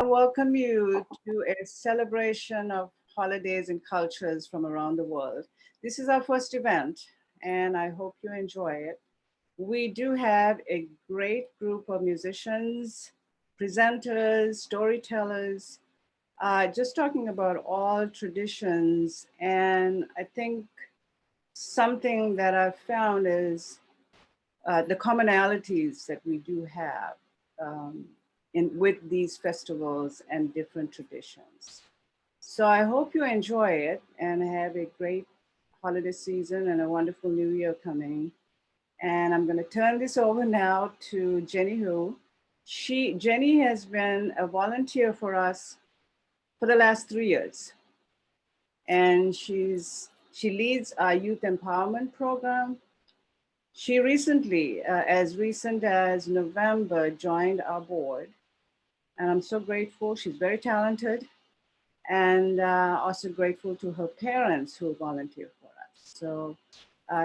welcome you to a celebration of holidays and cultures from around the world. This is our first event, and I hope you enjoy it. We do have a great group of musicians, presenters, storytellers, just talking about all traditions. And I think something that I've found is the commonalities that we do have with these festivals and different traditions. So I hope you enjoy it and have a great holiday season and a wonderful new year coming. And I'm going to turn this over now to Jenny Hu. Jenny has been a volunteer for us for the last 3 years. And she leads our youth empowerment program. She recently, as recent as November, joined our board. And I'm so grateful. She's very talented, and also grateful to her parents who volunteer for us. So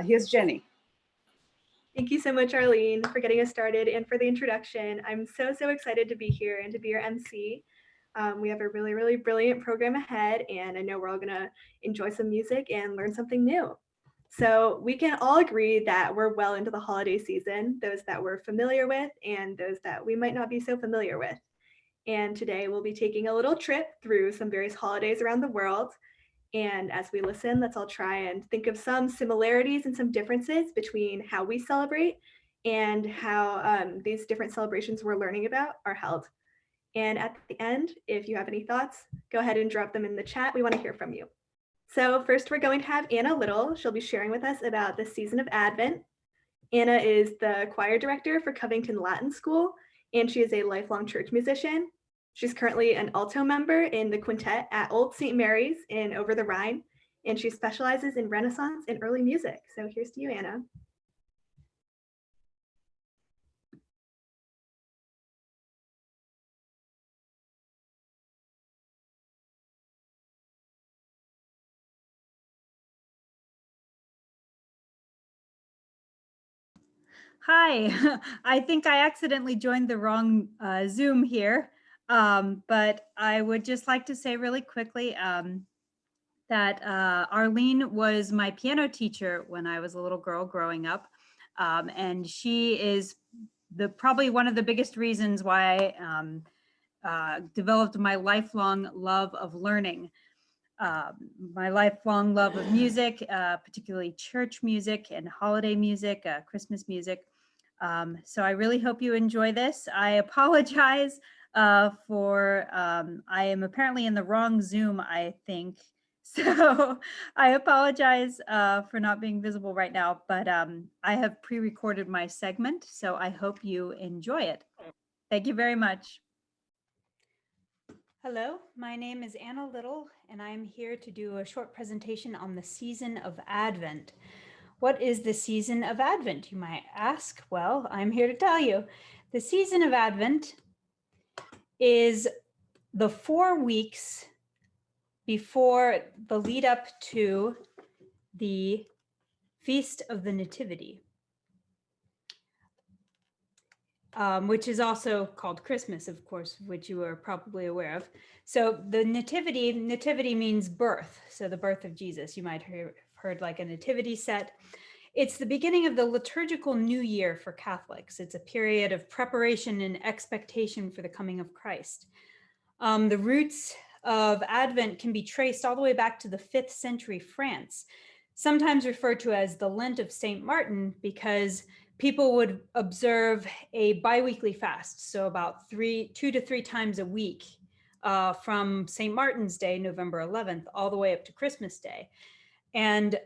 here's Jenny. Thank you so much, Arlene, for getting us started and for the introduction. I'm so excited to be here and to be your MC. We have a really brilliant program ahead, and I know we're all gonna enjoy some music and learn something new. So we can all agree that we're well into the holiday season, those that we're familiar with and those that we might not be so familiar with. And today we'll be taking a little trip through some various holidays around the world. And as we listen, let's all try and think of some similarities and some differences between how we celebrate and how these different celebrations we're learning about are held. And at the end, if you have any thoughts, go ahead and drop them in the chat. We want to hear from you. So first, we're going to have Anna Little. She'll be sharing with us about the season of Advent. Anna is the choir director for Covington Latin School, and she is a lifelong church musician. She's currently an alto member in the quintet at Old St. Mary's in Over the Rhine, and she specializes in Renaissance and early music. So here's to you, Anna. Hi, I think I accidentally joined the wrong Zoom here, but I would just like to say really quickly that Arlene was my piano teacher when I was a little girl growing up, and she is probably one of the biggest reasons why I developed my lifelong love of learning. My lifelong love of music, particularly church music and holiday music, Christmas music. So I really hope you enjoy this. I apologize for, I am apparently in the wrong Zoom, I think. So I apologize for not being visible right now, but I have pre-recorded my segment, so I hope you enjoy it. Thank you very much. Hello, my name is Anna Little, and I'm here to do a short presentation on the season of Advent. What is the season of Advent, you might ask? Well, I'm here to tell you. The season of Advent is the 4 weeks before the lead up to the Feast of the Nativity, which is also called Christmas, of course, which you are probably aware of. So the nativity means birth. So the birth of Jesus, you might have heard like a nativity set. It's the beginning of the liturgical new year for Catholics. It's a period of preparation and expectation for the coming of Christ. The roots of Advent can be traced all the way back to the 5th century France, sometimes referred to as the Lent of St. Martin, because people would observe a biweekly fast, so about 2 to 3 times a week from St. Martin's Day, November 11th, all the way up to Christmas Day. And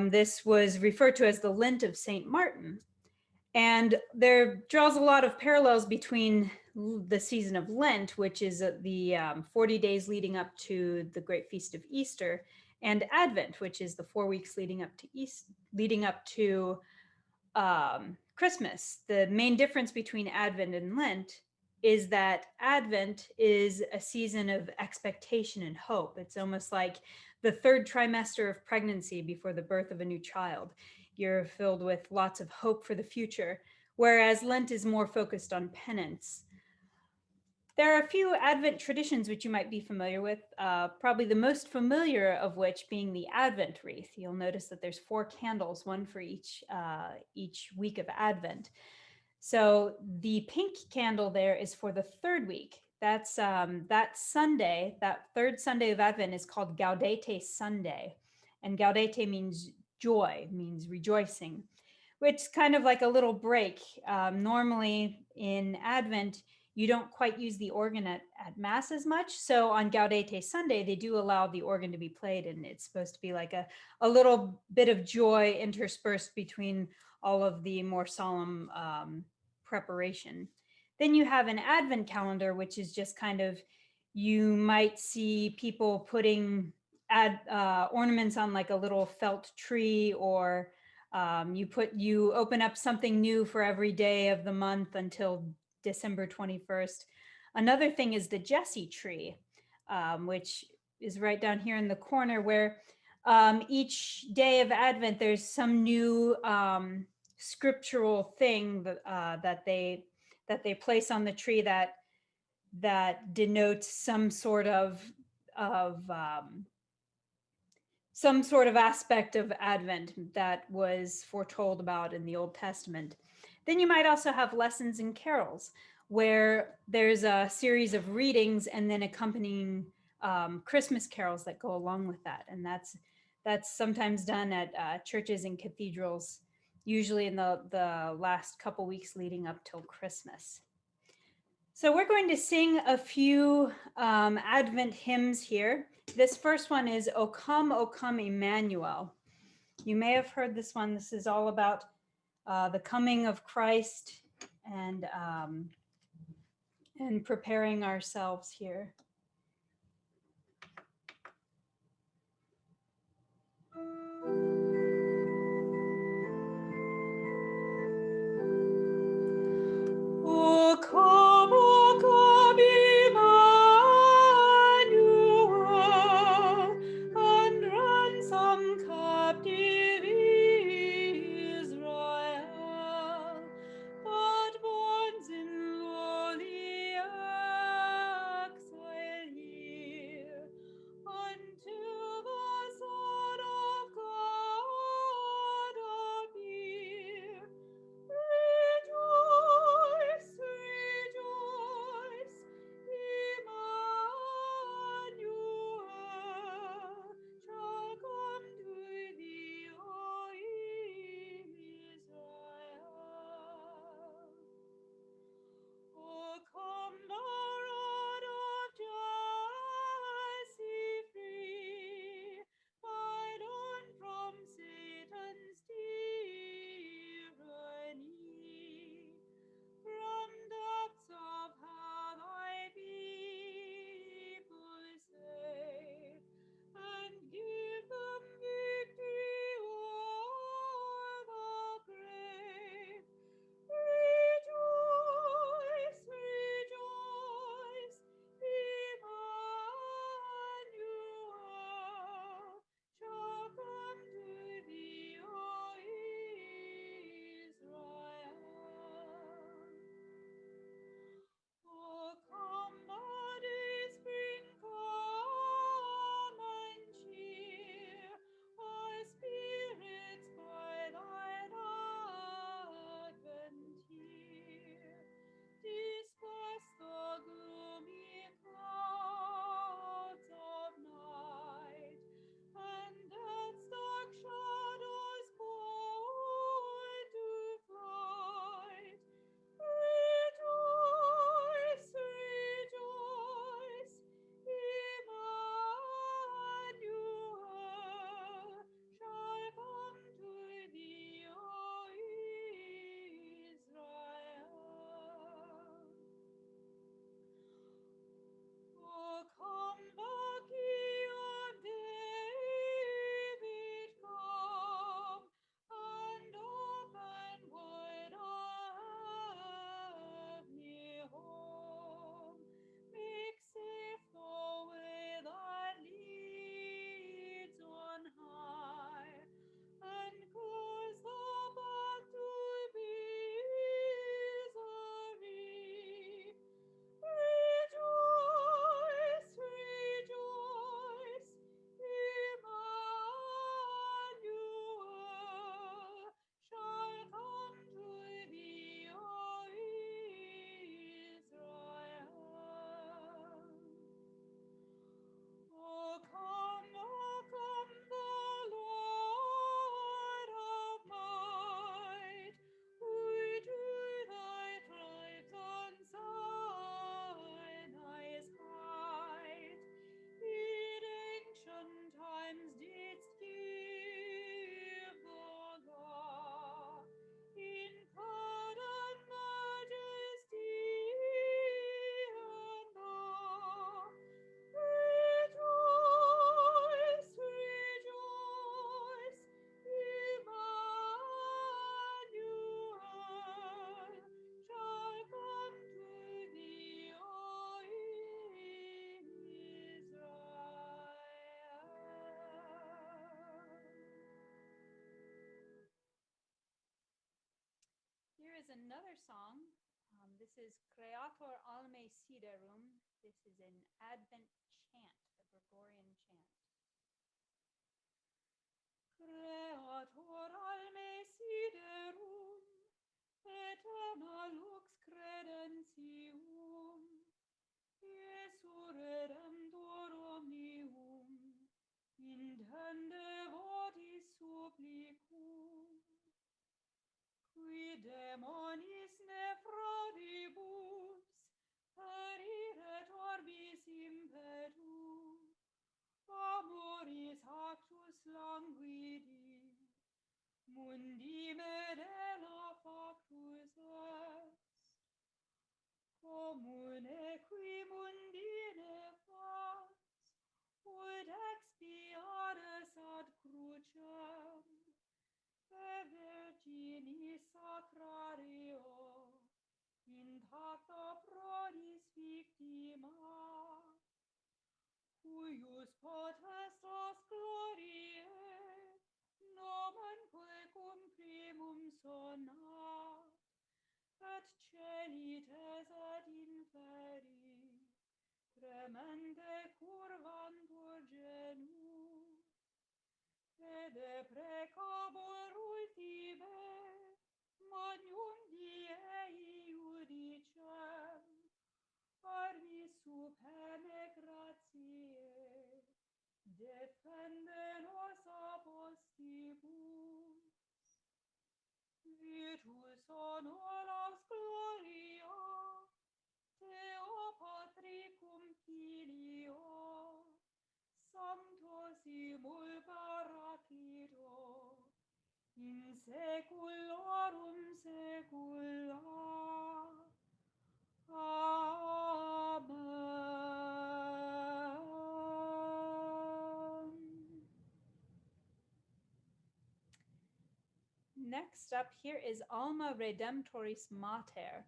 this was referred to as the Lent of St. Martin. And there draws a lot of parallels between the season of Lent, which is the 40 days leading up to the great feast of Easter, and Advent, which is the 4 weeks leading up to Christmas. The main difference between Advent and Lent is that Advent is a season of expectation and hope. It's almost like the 3rd trimester of pregnancy before the birth of a new child. You're filled with lots of hope for the future, whereas Lent is more focused on penance. there are a few Advent traditions which you might be familiar with, probably the most familiar of which being the Advent wreath. You'll notice that there's 4 candles, one for each week of Advent. So the pink candle there is for the 3rd week. That's that Sunday, that 3rd Sunday of Advent is called Gaudete Sunday. And Gaudete means joy, means rejoicing, which is kind of like a little break. Normally in Advent, you don't quite use the organ at Mass as much. So on Gaudete Sunday, they do allow the organ to be played, and it's supposed to be like a little bit of joy interspersed between all of the more solemn preparation. Then you have an Advent calendar, which is just kind of, you might see people putting ornaments on like a little felt tree, or you open up something new for every day of the month until December 21st. Another thing is the Jesse tree, which is right down here in the corner, where each day of Advent there's some new scriptural thing that they place on the tree that denotes some sort of aspect of Advent that was foretold about in the Old Testament. Then you might also have lessons and carols, where there's a series of readings and then accompanying Christmas carols that go along with that. And that's sometimes done at churches and cathedrals, usually in the last couple weeks leading up till Christmas. So we're going to sing a few Advent hymns here. This first one is O Come, Emmanuel. You may have heard this one. This is all about the coming of Christ and preparing ourselves here. O come, Emmanuel, and ransom captive Israel, but bonds in lowly exile here, until the Son of God another song. This is Creator Alme Siderum. This is an Advent chant, a Gregorian chant. Creator alme siderum, eterna lux credentium, Iesu redemptor omnium, intende votis supplicum, qui demonis nefrodibus, periret orbis impetu, amoris actus languidi, mundi medela factus est, commune qui mundi nefas, ut expiades ad crucem, e virginis sacrario, intacta prodis victima, cuius potestas gloriae, nomenque cum primum sonat, et celites et inferi, tremente curvantur genus, et deprecabor ultime, magnum diei iudicem, armis superne gratiae, defende nos a postibus, virtus honoras gloria, Deo Patri cum Filio, Sancto simul Paraclito, in saeculorum saecula. Amen. Next up here is Alma Redemptoris Mater.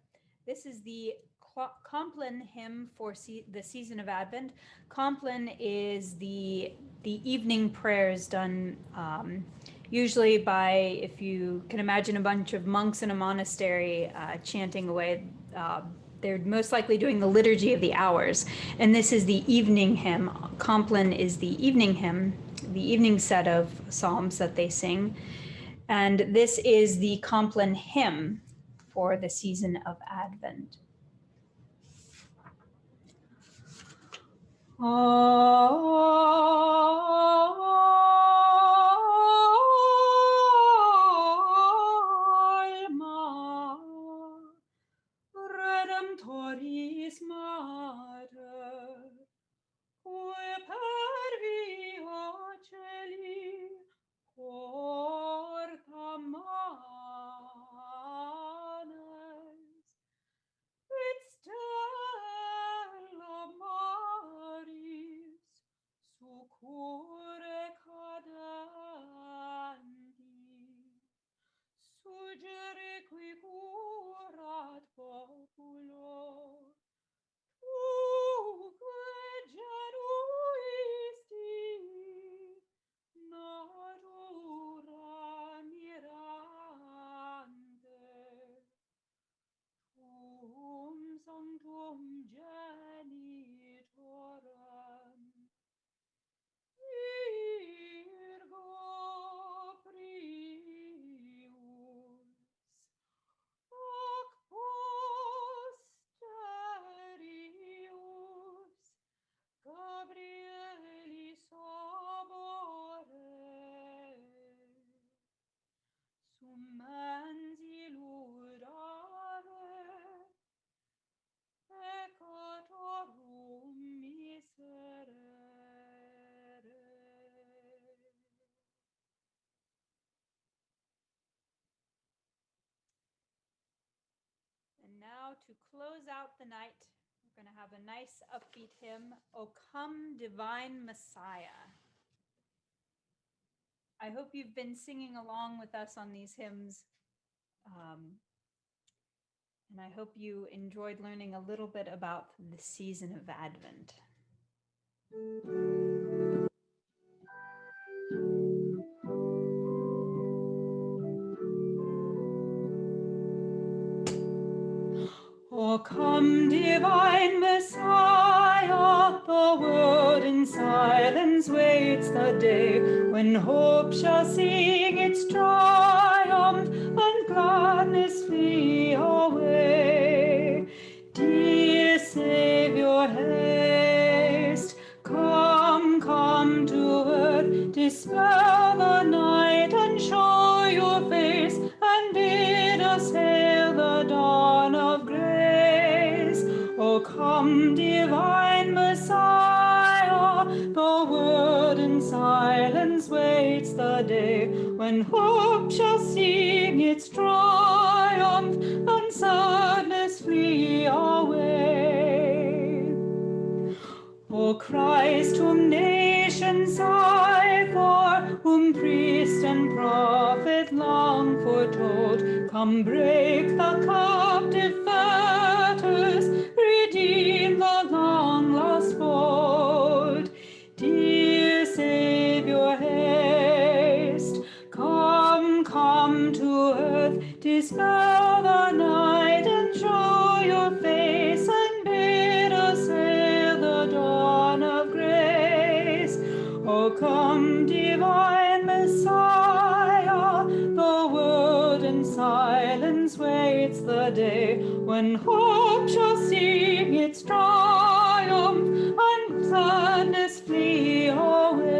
This is the Compline hymn for the season of Advent. Compline is the evening prayers done usually by, if you can imagine, a bunch of monks in a monastery chanting away. They're most likely doing the liturgy of the hours, and this is the evening hymn. Compline is the evening hymn, the evening set of psalms that they sing, and this is the Compline hymn for the season of Advent. Alma Redemptoris Mater, cui per via celi porta manes, et stella maris succurre cadenti, suggere qui curat populo, tuque genuisti, natura mirante, sanctum genitorem, Virgo prius, ac posterius, Gabrielis obore, sum mensi ludare, peccatorum miserere. And now to close out the night, we're going to have a nice upbeat hymn, O Come Divine Messiah. I hope you've been singing along with us on these hymns. And I hope you enjoyed learning a little bit about the season of Advent. come, divine Messiah, the world in silence waits the day when hope shall sing its triumph and gladness flee away. Dear Savior, haste, come, come to earth, dispel the night and show your face, and bid us hail the dawn of grace. O come, divine Messiah, the world in silence waits the day when hope shall sing its triumph and sadness flee away. O Christ, whom nations sigh for, whom priest and prophet long foretold, come break the captive fetters, redeem the long-lost fold. Dear Savior, haste, come, come to earth, dispel the night and show your face, and bid us hail the dawn of grace. O come, divine Messiah, the world in silence waits the day when hope shall sing its triumph and sadness flee away.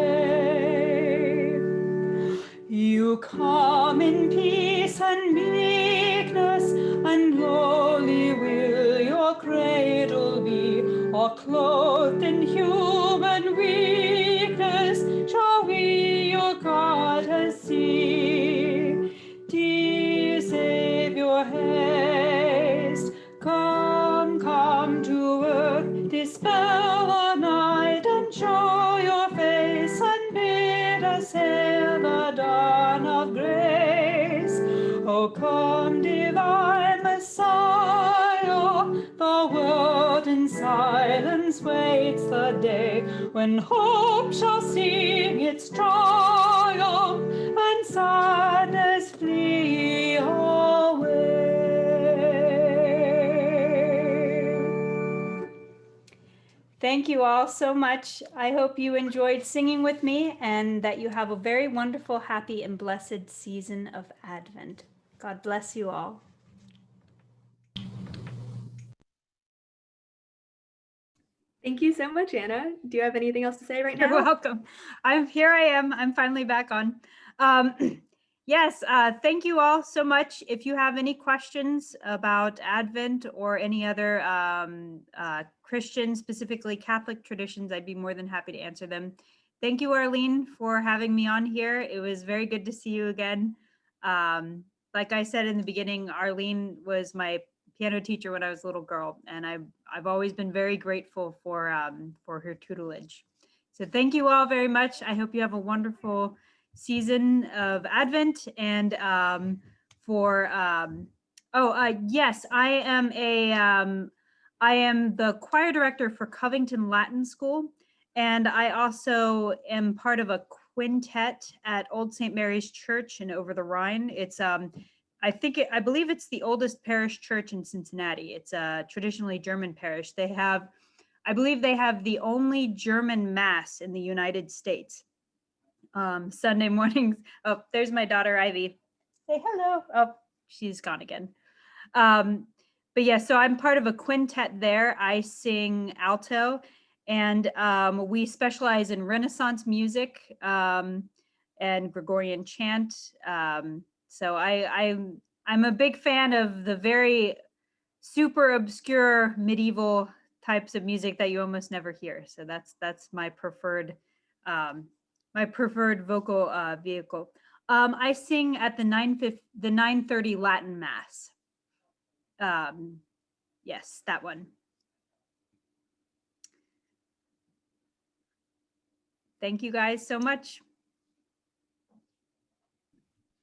You come in peace and meekness, and lowly will your cradle be, all clothed in human weakness, shall we your goddess see. Dear Savior, haste, come, come to earth, dispel the night and show your face, and bid us hail the dawn of grace. O come, divine Messiah, the world in silence waits the day when hope shall sing its triumph and sadness flee away. Thank you all so much. I hope you enjoyed singing with me and that you have a very wonderful, happy, and blessed season of Advent. God bless you all. Thank you so much, Anna. Do you have anything else to say right now? You're welcome. I'm finally back on. Yes, thank you all so much. If you have any questions about Advent or any other Christian, specifically Catholic traditions, I'd be more than happy to answer them. Thank you, Arlene, for having me on here. It was very good to see you again. Like I said in the beginning, Arlene was my piano teacher when I was a little girl, and I've always been very grateful for her tutelage. So thank you all very much. I hope you have a wonderful season of Advent. And yes, I am the choir director for Covington Latin School, and I also am part of a quintet at Old St. Mary's Church in Over the Rhine. It's I believe it's the oldest parish church in Cincinnati. It's a traditionally German parish. I believe they have the only German mass in the United States. Sunday mornings. Oh, there's my daughter, Ivy. Say hello. Oh, she's gone again. But yeah, so I'm part of a quintet there. I sing alto, and we specialize in Renaissance music and Gregorian chant. So I'm a big fan of the very super obscure medieval types of music that you almost never hear. So that's my preferred vocal vehicle. I sing at the 9:30 Latin Mass. Yes, that one. Thank you guys so much.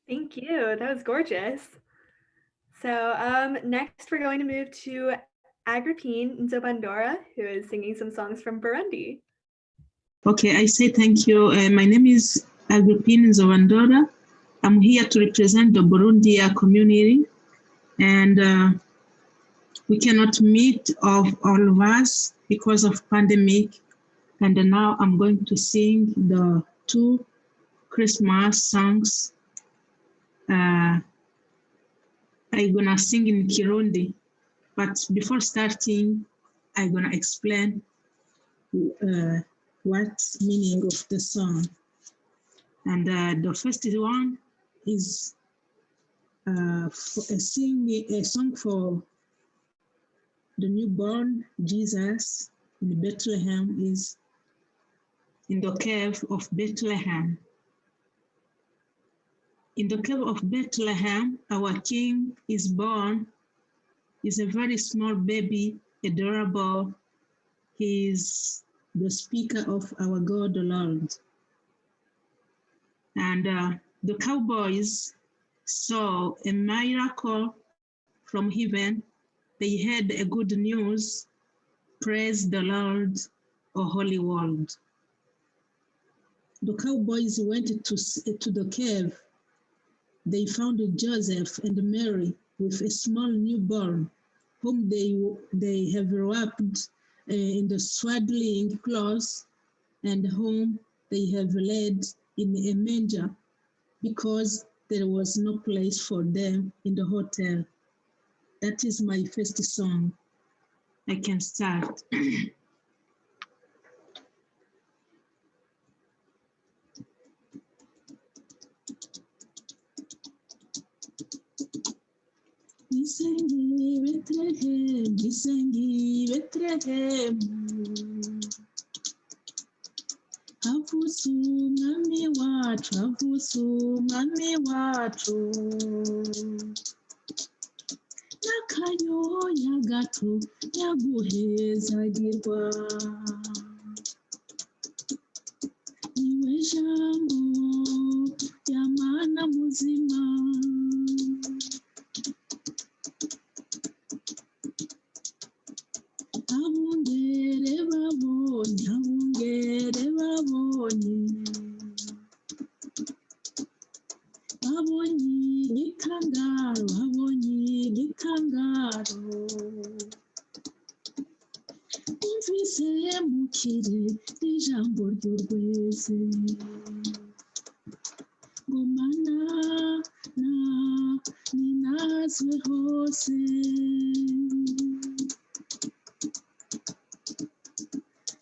Thank you. That was gorgeous. So next we're going to move to Agrippine Nzobandora, who is singing some songs from Burundi. Okay, I say thank you. My name is Agrippine Nzobandora. I'm here to represent the Burundi community, and we cannot meet of all of us because of pandemic. And now I'm going to sing the 2 Christmas songs. I'm gonna sing in Kirundi, but before starting, I'm gonna explain what meaning of the song. And the first one is a song for the newborn Jesus in Bethlehem, is in the cave of Bethlehem. In the cave of Bethlehem, our king is born. He's a very small baby, adorable. He is the speaker of our God, the Lord. And the cowboys saw a miracle from heaven. They heard a good news. Praise the Lord, O holy world. The cowboys went to the cave. They found Joseph and Mary with a small newborn, whom they have wrapped in the swaddling clothes, and whom they have laid in a manger, because there was no place for them in the hotel. That is my first song. I can start. Nisengi Bethlehem, Nisengi Bethlehem. Havutse umwami wacu, havutse umwami wacu. N'akayoya gato yaguhezagirwa. Niwe jambo ya mana muzima. Abungere babonye, abungere babonye. Babonye igitangaro, babonye igitangaro. Numvise mukire ijambo ry'urweze. Ngo mana ninazwe hose.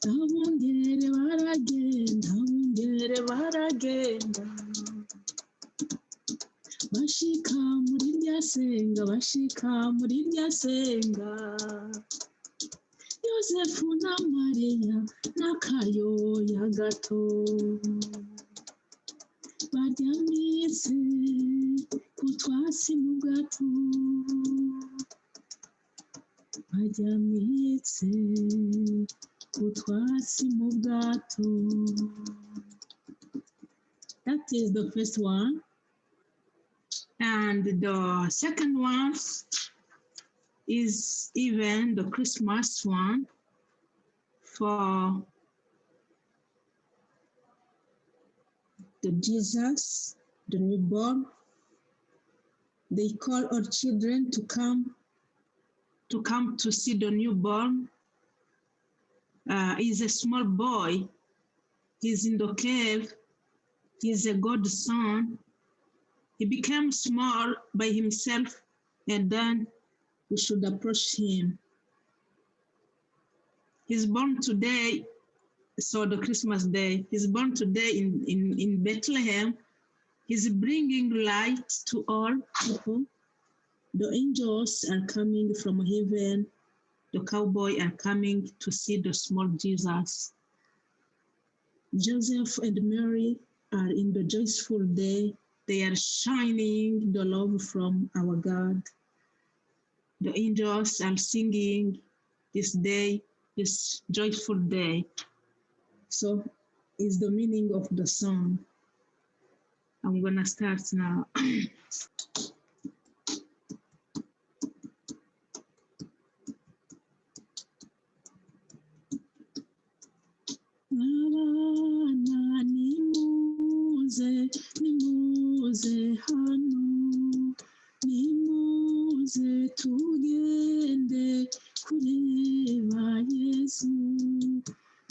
Abungere baragenda, abungere baragenda. Bashika muri rya senga, bashika muri rya senga. Yosefu na Mariya n'akayoya gato. Baryamitse ku twatsi mu bwato. Baryamitse ku twatsi mu bwato. That is the first one. And the second one is even the Christmas one for the Jesus, the newborn. They call all children to come to see the newborn. He's a small boy. He's in the cave. He's a God's son. He became small by himself, and then we should approach him. He's born today, so the Christmas day. He's born today in Bethlehem. He's bringing light to all people. The angels are coming from heaven. The cowboys are coming to see the small Jesus. Joseph and Mary are in the joyful day. They are shining the love from our God. The angels are singing this day, this joyful day. So is the meaning of the song. I'm gonna start now. Abana nimuze, nimuze hano, nimuze tugende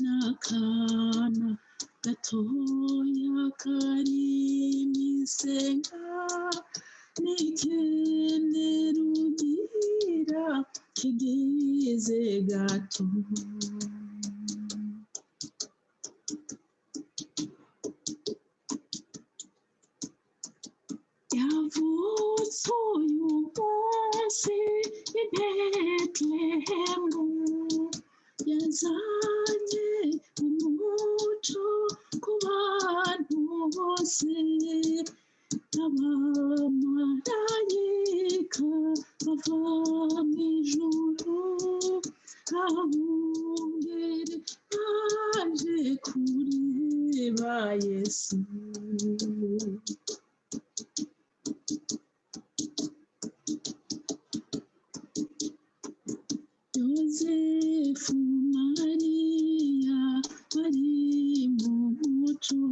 n'akana gatoya kari misenga n'ikene rugira kigize gato. Yavutse uyu munsi i Betelehemu, yazanye umuco ku bantu bose. Abamarayika bava mu ijuru, abungeri baje kureba Yesu. Yosefu Mariya bari mu muco,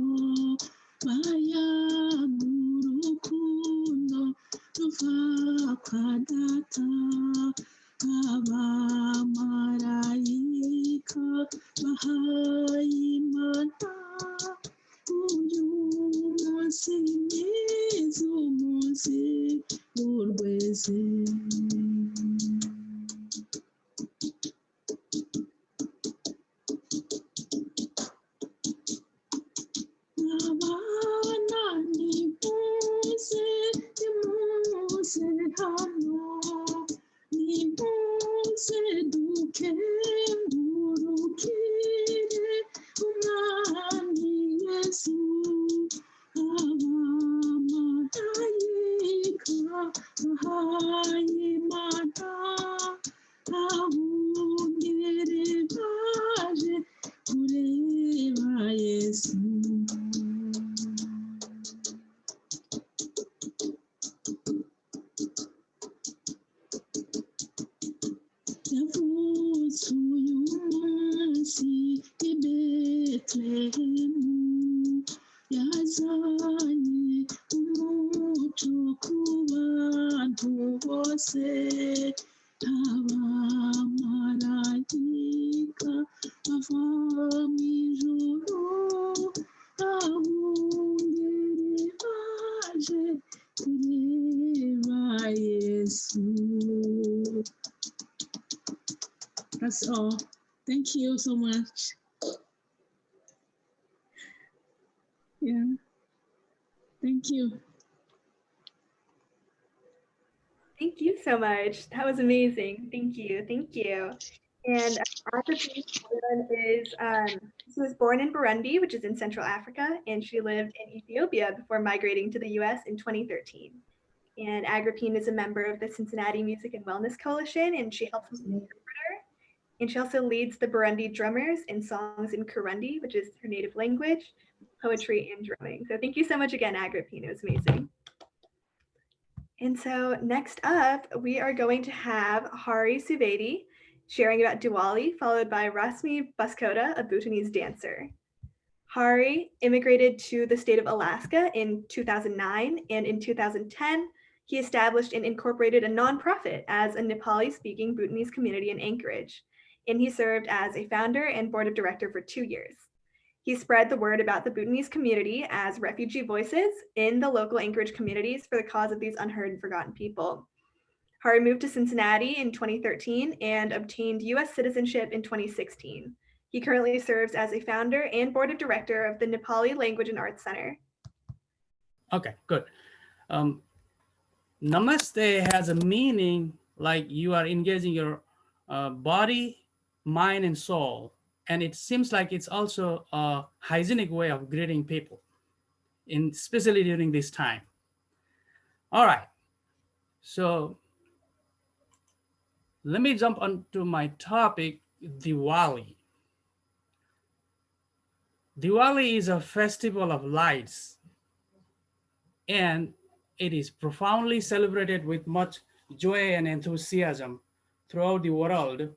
baya mu rukundo ruva kwa Data. Abamarayika bahaye Imana uyu munsi mwiza, umunsi w'urweze. Abana nimuze, nimuze hano, nimuze dukengurukire umwami Yesu. Abamarayika bahaye Imana, abungeri baje kureba Yesu. Yavutse uyu munsi i Betelehemu, yazanye umuco ku bantu bose. Abamarayika bava mu ijuru, abungeri baje kureba Yesu. That's all. Thank you so much. Yeah. Thank you. Thank you so much. That was amazing. Thank you. Thank you. And Agrippina she was born in Burundi, which is in Central Africa, and she lived in Ethiopia before migrating to the US in 2013. And Agrippina is a member of the Cincinnati Music and Wellness Coalition, and she helps as an interpreter. And she also leads the Burundi drummers in songs in Kirundi, which is her native language, poetry, and drumming. So thank you so much again, Agrippina. It was amazing. And so next up, we are going to have Hari Suvedi sharing about Diwali, followed by Rasmi Baskota, a Bhutanese dancer. Hari immigrated to the state of Alaska in 2009, and in 2010, he established and incorporated a nonprofit as a Nepali-speaking Bhutanese community in Anchorage, and he served as a founder and board of director for 2 years. He spread the word about the Bhutanese community as refugee voices in the local Anchorage communities for the cause of these unheard and forgotten people. Hari moved to Cincinnati in 2013 and obtained US citizenship in 2016. He currently serves as a founder and board of director of the Nepali Language and Arts Center. Okay, good. Namaste has a meaning like you are engaging your body, mind, and soul. And it seems like it's also a hygienic way of greeting people, especially during this time. All right. So let me jump onto my topic, Diwali. Diwali is a festival of lights, and it is profoundly celebrated with much joy and enthusiasm throughout the world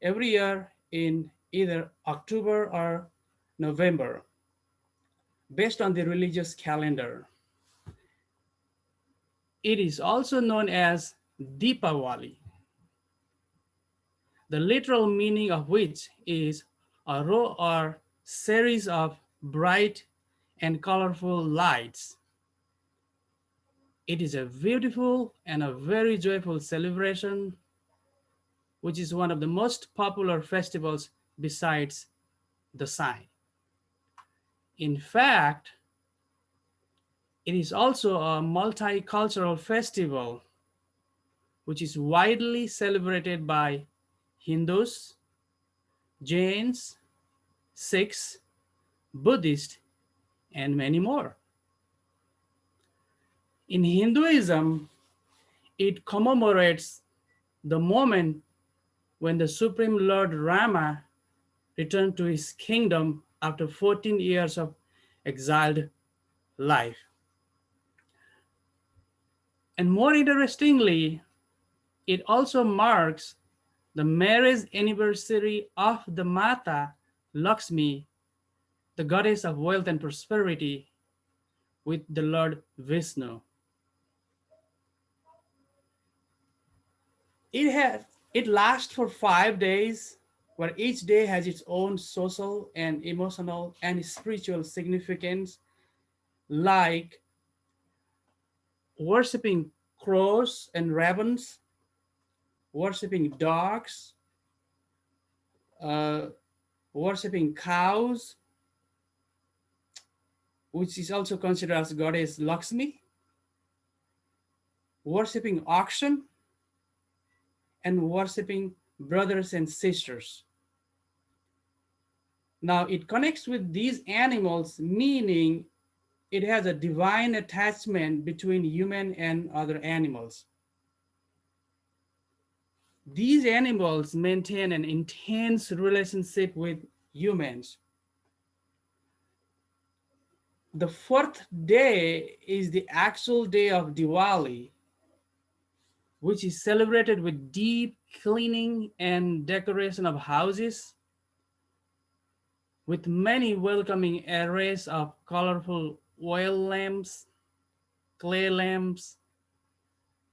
every year in either October or November, based on the religious calendar. It is also known as Deepawali, the literal meaning of which is a row or series of bright and colorful lights. It is a beautiful and a very joyful celebration, which is one of the most popular festivals besides the sign. In fact, it is also a multicultural festival which is widely celebrated by Hindus, Jains, Sikhs, Buddhists, and many more. In Hinduism, it commemorates the moment when the Supreme Lord Rama returned to his kingdom after 14 years of exiled life. And more interestingly, it also marks the marriage anniversary of the Mata Lakshmi, the goddess of wealth and prosperity, with the Lord Vishnu. It has it lasts for 5 days, where each day has its own social and emotional and spiritual significance, like worshiping crows and ravens, worshiping dogs, uh, worshiping cows, which is also considered as goddess Lakshmi, worshiping oxen, and worshiping brothers and sisters. Now it connects with these animals, meaning it has a divine attachment between human and other animals. These animals maintain an intense relationship with humans. The fourth day is the actual day of Diwali, which is celebrated with deep cleaning and decoration of houses, with many welcoming arrays of colorful oil lamps, clay lamps,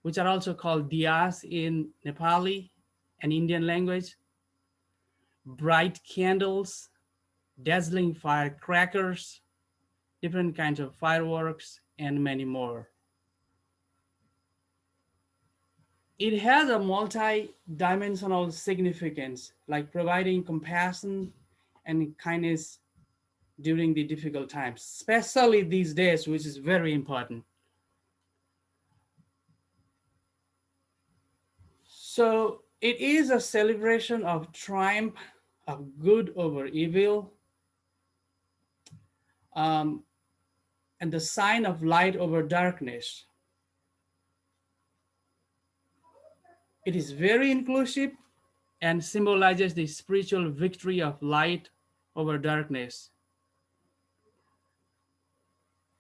which are also called diyas in Nepali and Indian language, bright candles, dazzling firecrackers, different kinds of fireworks, and many more. It has a multi-dimensional significance, like providing compassion and kindness during the difficult times, especially these days, which is very important. So it is a celebration of triumph of good over evil, um, and the sign of light over darkness. It is very inclusive and symbolizes the spiritual victory of light over darkness,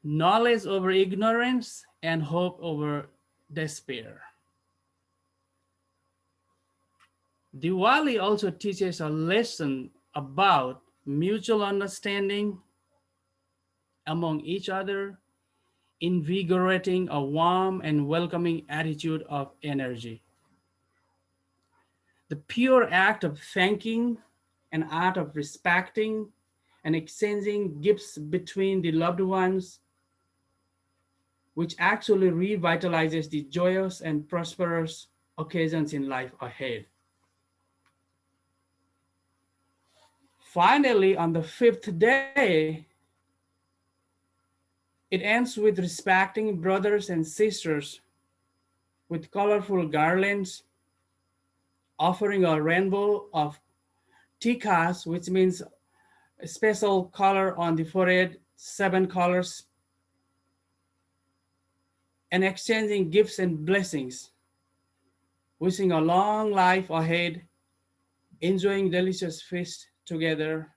knowledge over ignorance, and hope over despair. Diwali also teaches a lesson about mutual understanding among each other, invigorating a warm and welcoming attitude of energy. The pure act of thanking, an art of respecting and exchanging gifts between the loved ones, which actually revitalizes the joyous and prosperous occasions in life ahead. Finally, on the fifth day, it ends with respecting brothers and sisters with colorful garlands, offering a rainbow of tikas, which means a special color on the forehead, 7 colors, and exchanging gifts and blessings, wishing a long life ahead, enjoying delicious feast together,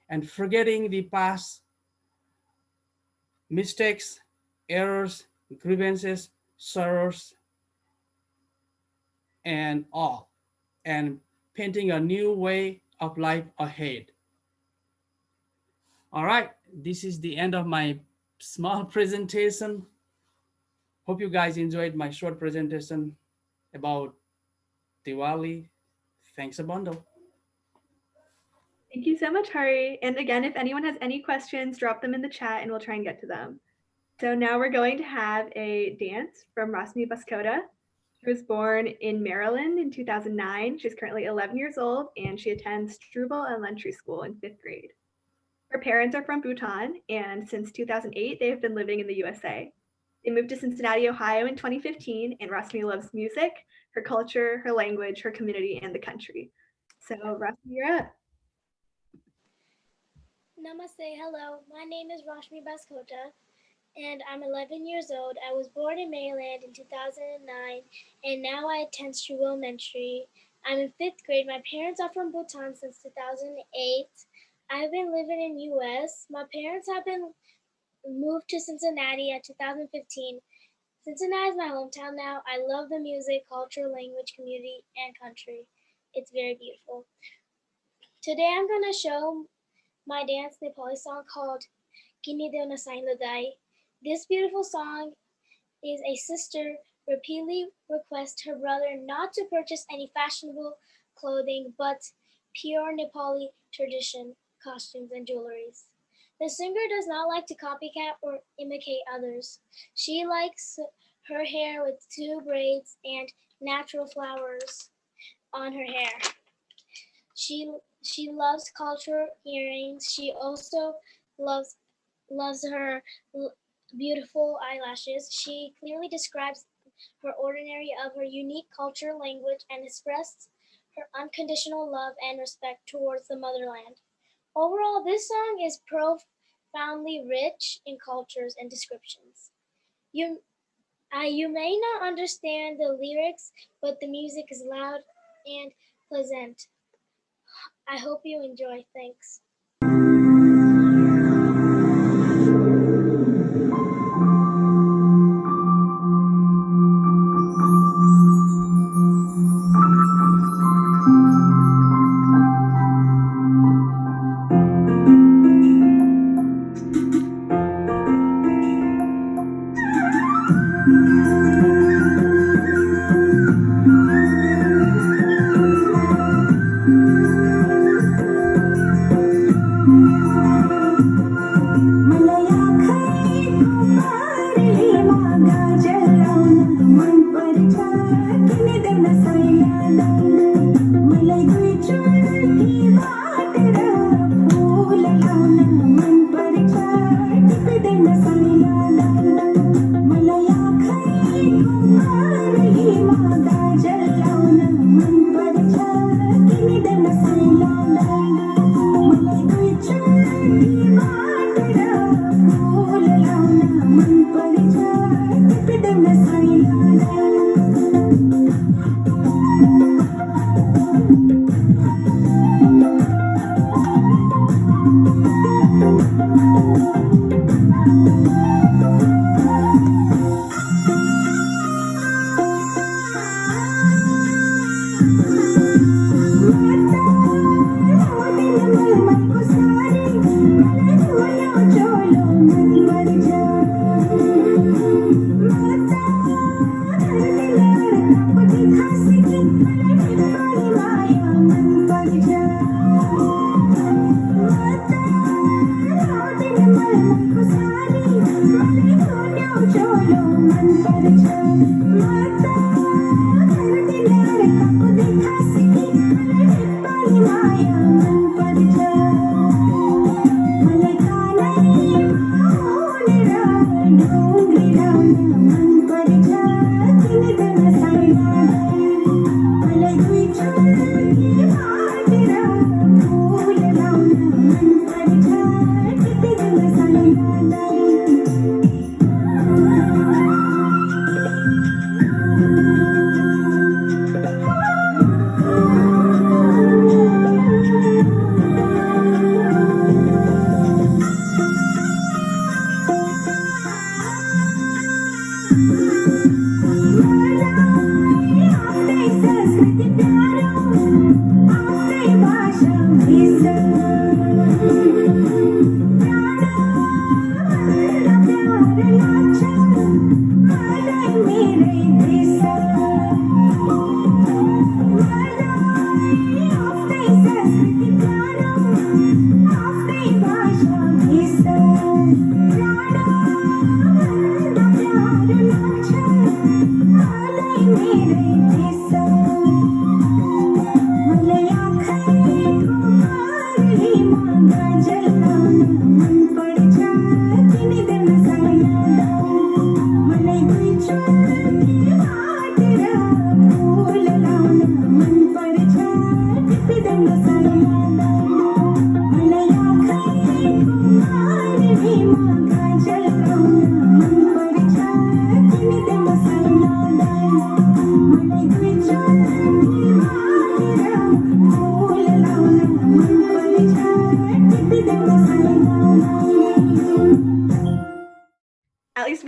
and forgetting the past mistakes, errors, grievances, sorrows, and all, and painting a new way of life ahead. All right, this is the end of my small presentation. Hope you guys enjoyed my short presentation about Diwali. Thanks a bundle. Thank you so much, Hari. And again, if anyone has any questions, drop them in the chat and we'll try and get to them. So now we're going to have a dance from Rosmi Bascota. She was born in Maryland in 2009. She's currently 11 years old and she attends Struble Elementary School in 5th grade. Her parents are from Bhutan, and since 2008, they have been living in the USA. They moved to Cincinnati, Ohio in 2015, and Rosmi loves music, her culture, her language, her community, and the country. So Rosmi, you're up. Namaste, hello. My name is Rashmi Baskota and I'm 11 years old. I was born in Maryland in 2009 and now I attend Struve Elementary. I'm in 5th grade. My parents are from Bhutan since 2008. I've been living in US. My parents have been moved to Cincinnati at 2015. Cincinnati is my hometown now. I love the music, culture, language, community, and country. It's very beautiful. Today I'm going to show my dance Nepali song called Kini Deo Nasain Ladai. This beautiful song is a sister repeatedly requests her brother not to purchase any fashionable clothing but pure Nepali tradition, costumes, and jewelries. The singer does not like to copycat or imitate others. She likes her hair with 2 braids and natural flowers on her hair. She loves cultural earrings. She also loves her beautiful eyelashes. She clearly describes her ordinary of her unique culture, language, and expresses her unconditional love and respect towards the motherland. Overall, this song is profoundly rich in cultures and descriptions. You may not understand the lyrics, but the music is loud and pleasant. I hope you enjoy. Thanks.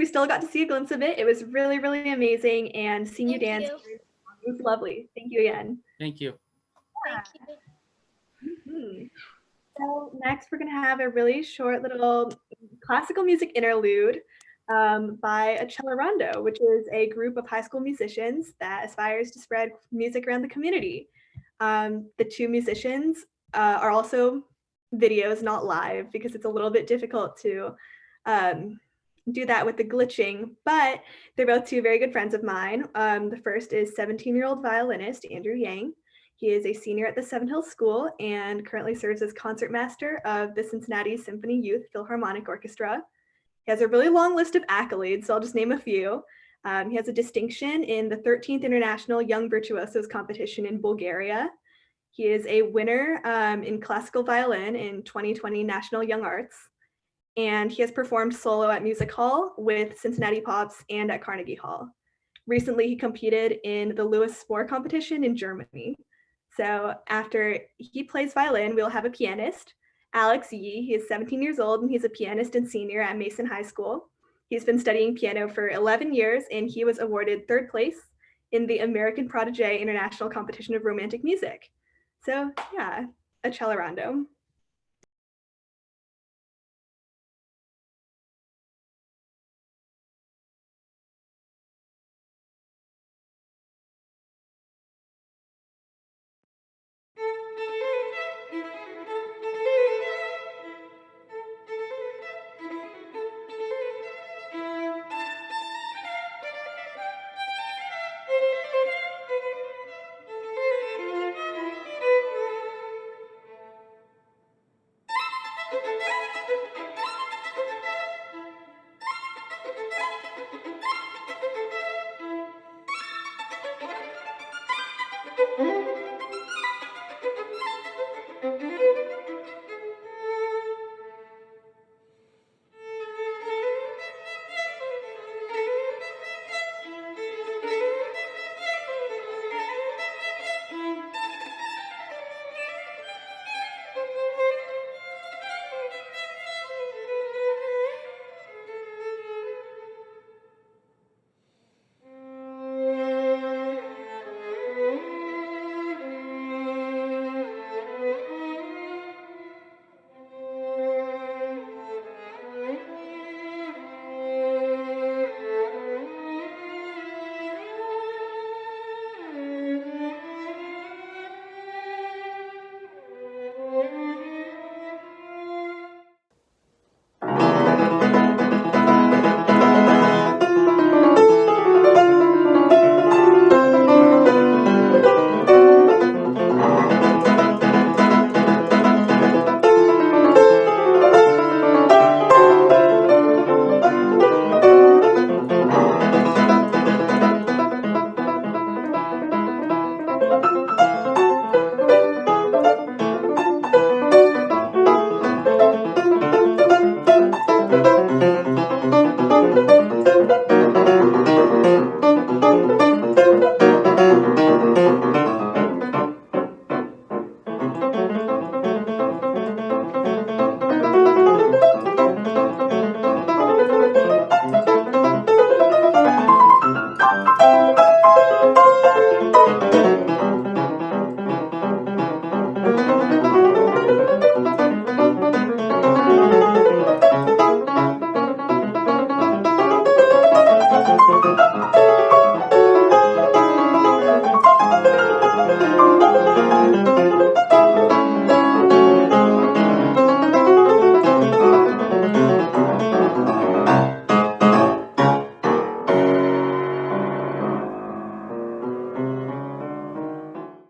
we still got to see a glimpse of it. It was really, really amazing. And seeing you Thank dance, you. it was lovely. Thank you again. Thank you. Thank you. Mhm. So next, we're going to have a really short little classical music interlude by a Cellarando, which is a group of high school musicians that aspires to spread music around the community. The two musicians are also videos, not live, because it's a little bit difficult to do that with the glitching, but they're both two very good friends of mine. The first is 17-year-old violinist Andrew Yang. He is a senior at the Seven Hills School and currently serves as concertmaster of the Cincinnati Symphony Youth Philharmonic Orchestra. He has a really long list of accolades, so I'll just name a few. He has a distinction in the 13th International Young Virtuosos Competition in Bulgaria. He is a winner in classical violin in 2020 National Young Arts. And he has performed solo at Music Hall with Cincinnati Pops and at Carnegie Hall. Recently, he competed in the Louis Spohr competition in Germany. So after he plays violin, we'll have a pianist, Alex Yee. He is 17 years old and he's a pianist and senior at Mason High School. He's been studying piano for 11 years and he was awarded 3rd place in the American Protégé International Competition of Romantic Music. So yeah, a Cellarando.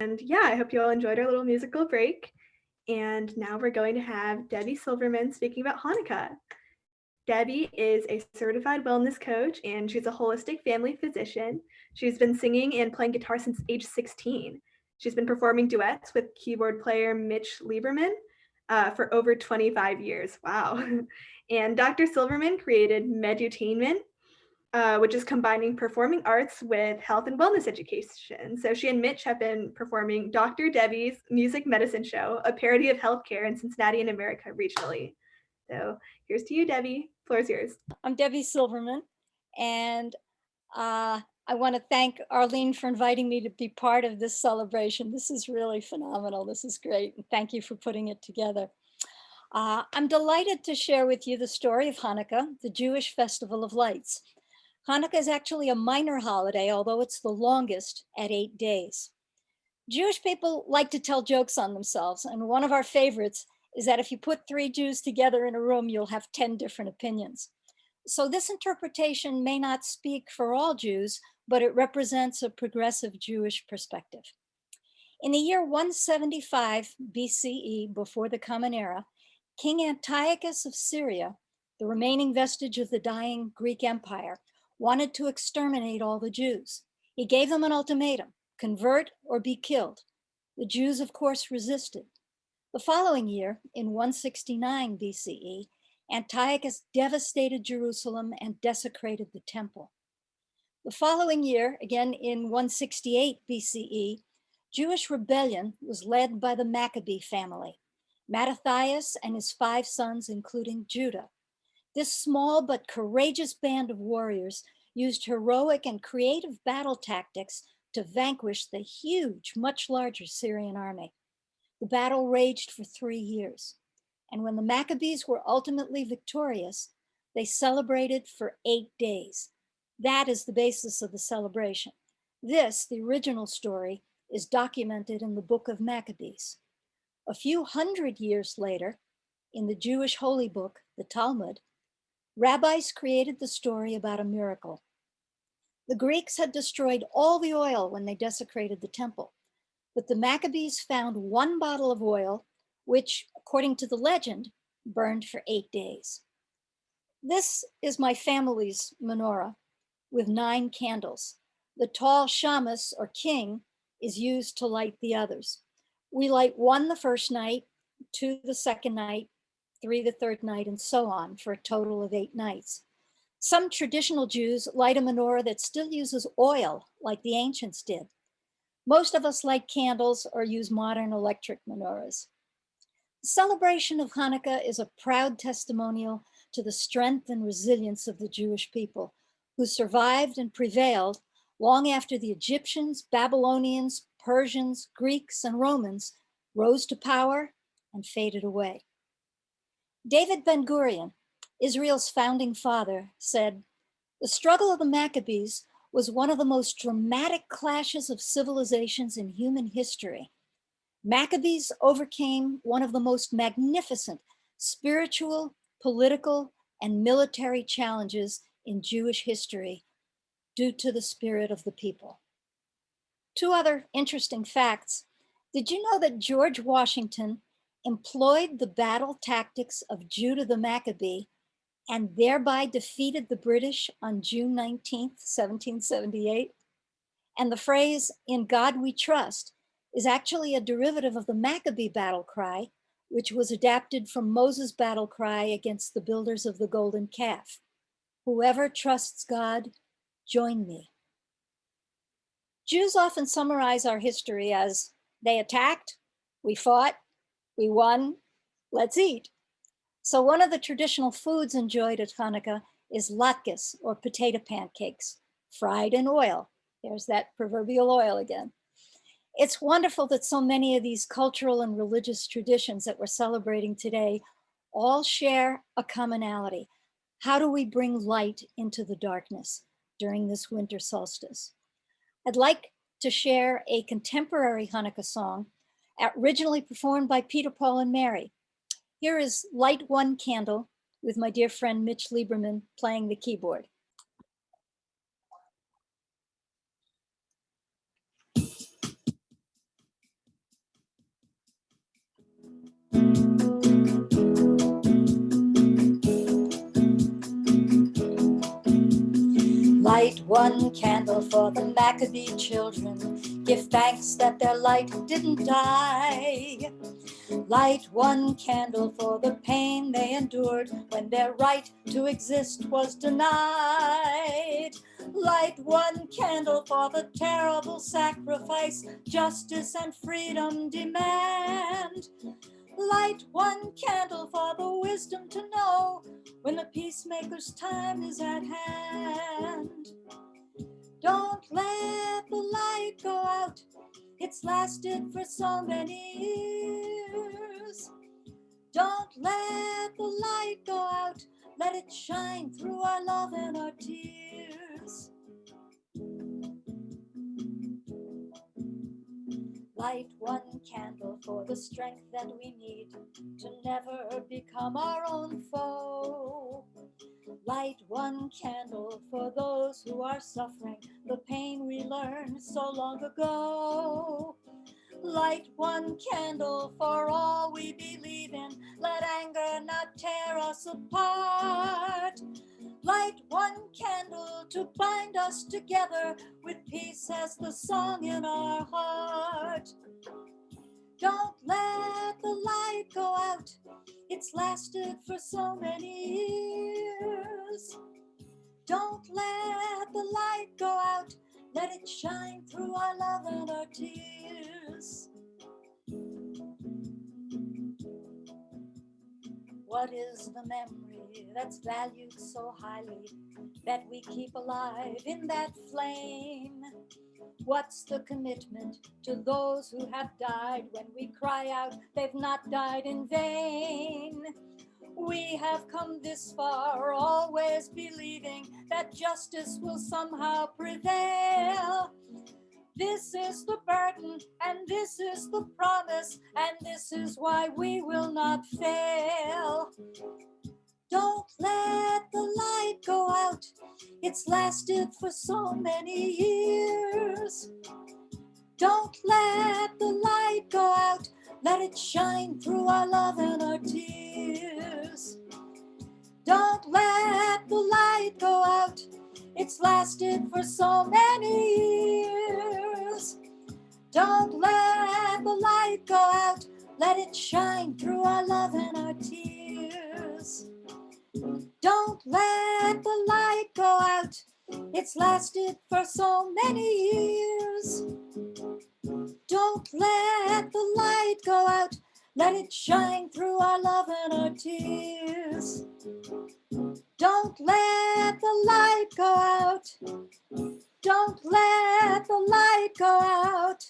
And yeah, I hope you all enjoyed our little musical break. And now we're going to have Debbie Silverman speaking about Hanukkah. Debbie is a certified wellness coach and she's a holistic family physician. She's been singing and playing guitar since age 16. She's been performing duets with keyboard player Mitch Lieberman for over 25 years. Wow. And Dr. Silverman created Medutainment, which is combining performing arts with health and wellness education. So she and Mitch have been performing Dr. Debbie's Music Medicine Show, a parody of healthcare in Cincinnati and America regionally. So here's to you, Debbie. Floor is yours. I'm Debbie Silverman, And I want to thank Arlene for inviting me to be part of this celebration. This is really phenomenal. This is great. And thank you for putting it together. I'm delighted to share with you the story of Hanukkah, the Jewish Festival of Lights. Hanukkah is actually a minor holiday, although it's the longest at 8 days. Jewish people like to tell jokes on themselves, and one of our favorites is that if you put 3 Jews together in a room, you'll have 10 different opinions. So this interpretation may not speak for all Jews, but it represents a progressive Jewish perspective. In the year 175 BCE, before the Common Era, King Antiochus of Syria, the remaining vestige of the dying Greek Empire, wanted to exterminate all the Jews. He gave them an ultimatum: convert or be killed. The Jews, of course, resisted. The following year, in 169 BCE, Antiochus devastated Jerusalem and desecrated the temple. The following year, again in 168 BCE, Jewish rebellion was led by the Maccabee family, Mattathias and his 5 sons, including Judah. This small but courageous band of warriors used heroic and creative battle tactics to vanquish the huge, much larger Syrian army. The battle raged for 3 years. And when the Maccabees were ultimately victorious, they celebrated for 8 days. That is the basis of the celebration. This, the original story, is documented in the book of Maccabees. A few hundred years later, in the Jewish holy book, the Talmud, rabbis created the story about a miracle. The Greeks had destroyed all the oil when they desecrated the temple, but the Maccabees found 1 bottle of oil, which, according to the legend, burned for 8 days. This is my family's menorah with 9 candles. The tall shamus, or king, is used to light the others. We light 1 the first night, 2 the second night, 3 the third night, and so on, for a total of 8 nights. Some traditional Jews light a menorah that still uses oil, like the ancients did. Most of us light candles or use modern electric menorahs. The celebration of Hanukkah is a proud testimonial to the strength and resilience of the Jewish people, who survived and prevailed long after the Egyptians, Babylonians, Persians, Greeks, and Romans rose to power and faded away. David Ben-Gurion, Israel's founding father, said, "The struggle of the Maccabees was one of the most dramatic clashes of civilizations in human history. Maccabees overcame one of the most magnificent spiritual, political, and military challenges in Jewish history due to the spirit of the people." 2 other interesting facts. Did you know that George Washington employed the battle tactics of Judah the Maccabee and thereby defeated the British on June 19th, 1778? And the phrase, "in God we trust," is actually a derivative of the Maccabee battle cry, which was adapted from Moses' battle cry against the builders of the golden calf: "Whoever trusts God, join me." Jews often summarize our history as, they attacked, we fought, we won, let's eat. So one of the traditional foods enjoyed at Hanukkah is latkes, or potato pancakes, fried in oil. There's that proverbial oil again. It's wonderful that so many of these cultural and religious traditions that we're celebrating today all share a commonality. How do we bring light into the darkness during this winter solstice? I'd like to share a contemporary Hanukkah song originally performed by Peter, Paul, and Mary. Here is "Light One Candle" with my dear friend Mitch Lieberman playing the keyboard. Light one candle for the Maccabee children. Give thanks that their light didn't die. Light one candle for the pain they endured when their right to exist was denied. Light one candle for the terrible sacrifice justice and freedom demand. Light one candle for the wisdom to know when the peacemaker's time is at hand. Don't let the light go out. It's lasted for so many years. Don't let the light go out. Let it shine through our love and our tears. Light one candle for the strength that we need to never become our own foe. Light one candle for those who are suffering the pain we learned so long ago. Light one candle for all we believe in. Let anger not tear us apart. Light one candle to bind us together with peace as the song in our heart. Don't let the light go out. It's lasted for so many years. Don't let the light go out. Let it shine through our love and our tears. What is the memory that's valued so highly that we keep alive in that flame? What's the commitment to those who have died when we cry out they've not died in vain? We have come this far, always believing that justice will somehow prevail. This is the burden, and this is the promise, and this is why we will not fail. Don't let the light go out. It's lasted for so many years. Don't let the light go out. Let it shine through our love and our tears. Don't let the light go out. It's lasted for so many years. Don't let the light go out. Let it shine through our love and our tears. Don't let the light go out. It's lasted for so many years. Don't let the light go out. Let it shine through our love and our tears. Don't let the light go out. Don't let the light go out.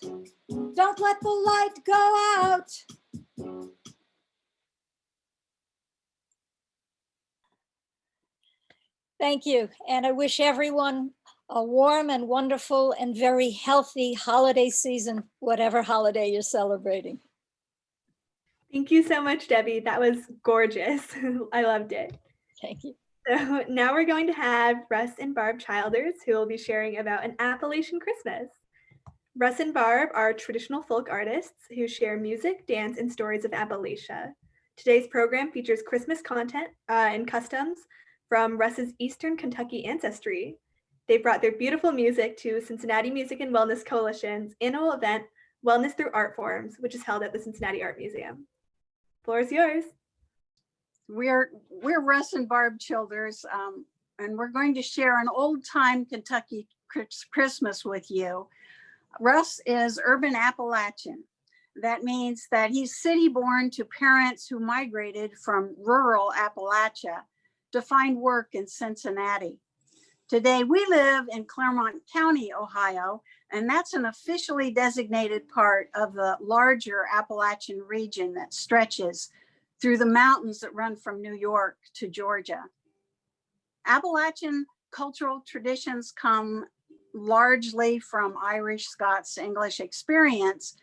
Don't let the light go out. Thank you. And I wish everyone a warm and wonderful and very healthy holiday season, whatever holiday you're celebrating. Thank you so much, Debbie. That was gorgeous. I loved it. Thank you. So now we're going to have Russ and Barb Childers, who will be sharing about an Appalachian Christmas. Russ and Barb are traditional folk artists who share music, dance, and stories of Appalachia. Today's program features Christmas content and customs from Russ's Eastern Kentucky ancestry. They've brought their beautiful music to Cincinnati Music and Wellness Coalition's annual event, Wellness Through Art Forms, which is held at the Cincinnati Art Museum. Floor is yours. We're Russ and Barb Childers, and we're going to share an old-time Kentucky Christmas with you. Russ is urban Appalachian. That means that he's city-born to parents who migrated from rural Appalachia to find work in Cincinnati. Today, we live in Claremont County, Ohio, and that's an officially designated part of the larger Appalachian region that stretches through the mountains that run from New York to Georgia. Appalachian cultural traditions come largely from Irish, Scots, English experience.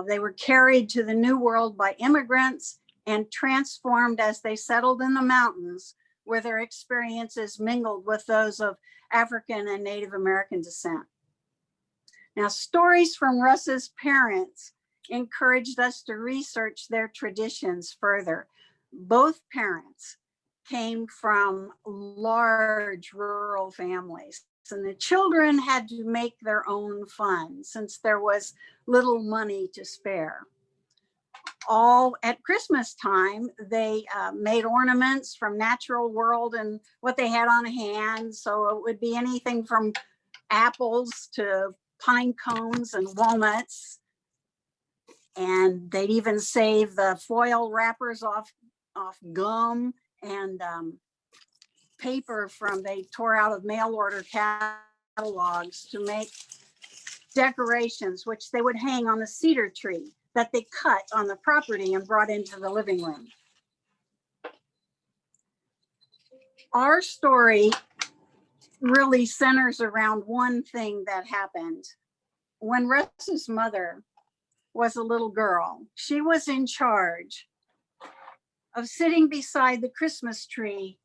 They were carried to the New World by immigrants and transformed as they settled in the mountains, where their experiences mingled with those of African and Native American descent. Now, stories from Russ's parents encouraged us to research their traditions further. Both parents came from large rural families, and the children had to make their own fun since there was little money to spare. All at Christmas time, they made ornaments from natural world and what they had on hand. So it would be anything from apples to pine cones and walnuts. And they'd even save the foil wrappers off gum and paper they tore out of mail order catalogs to make decorations, which they would hang on the cedar tree that they cut on the property and brought into the living room. Our story really centers around one thing that happened. When Russ's mother was a little girl, she was in charge of sitting beside the Christmas tree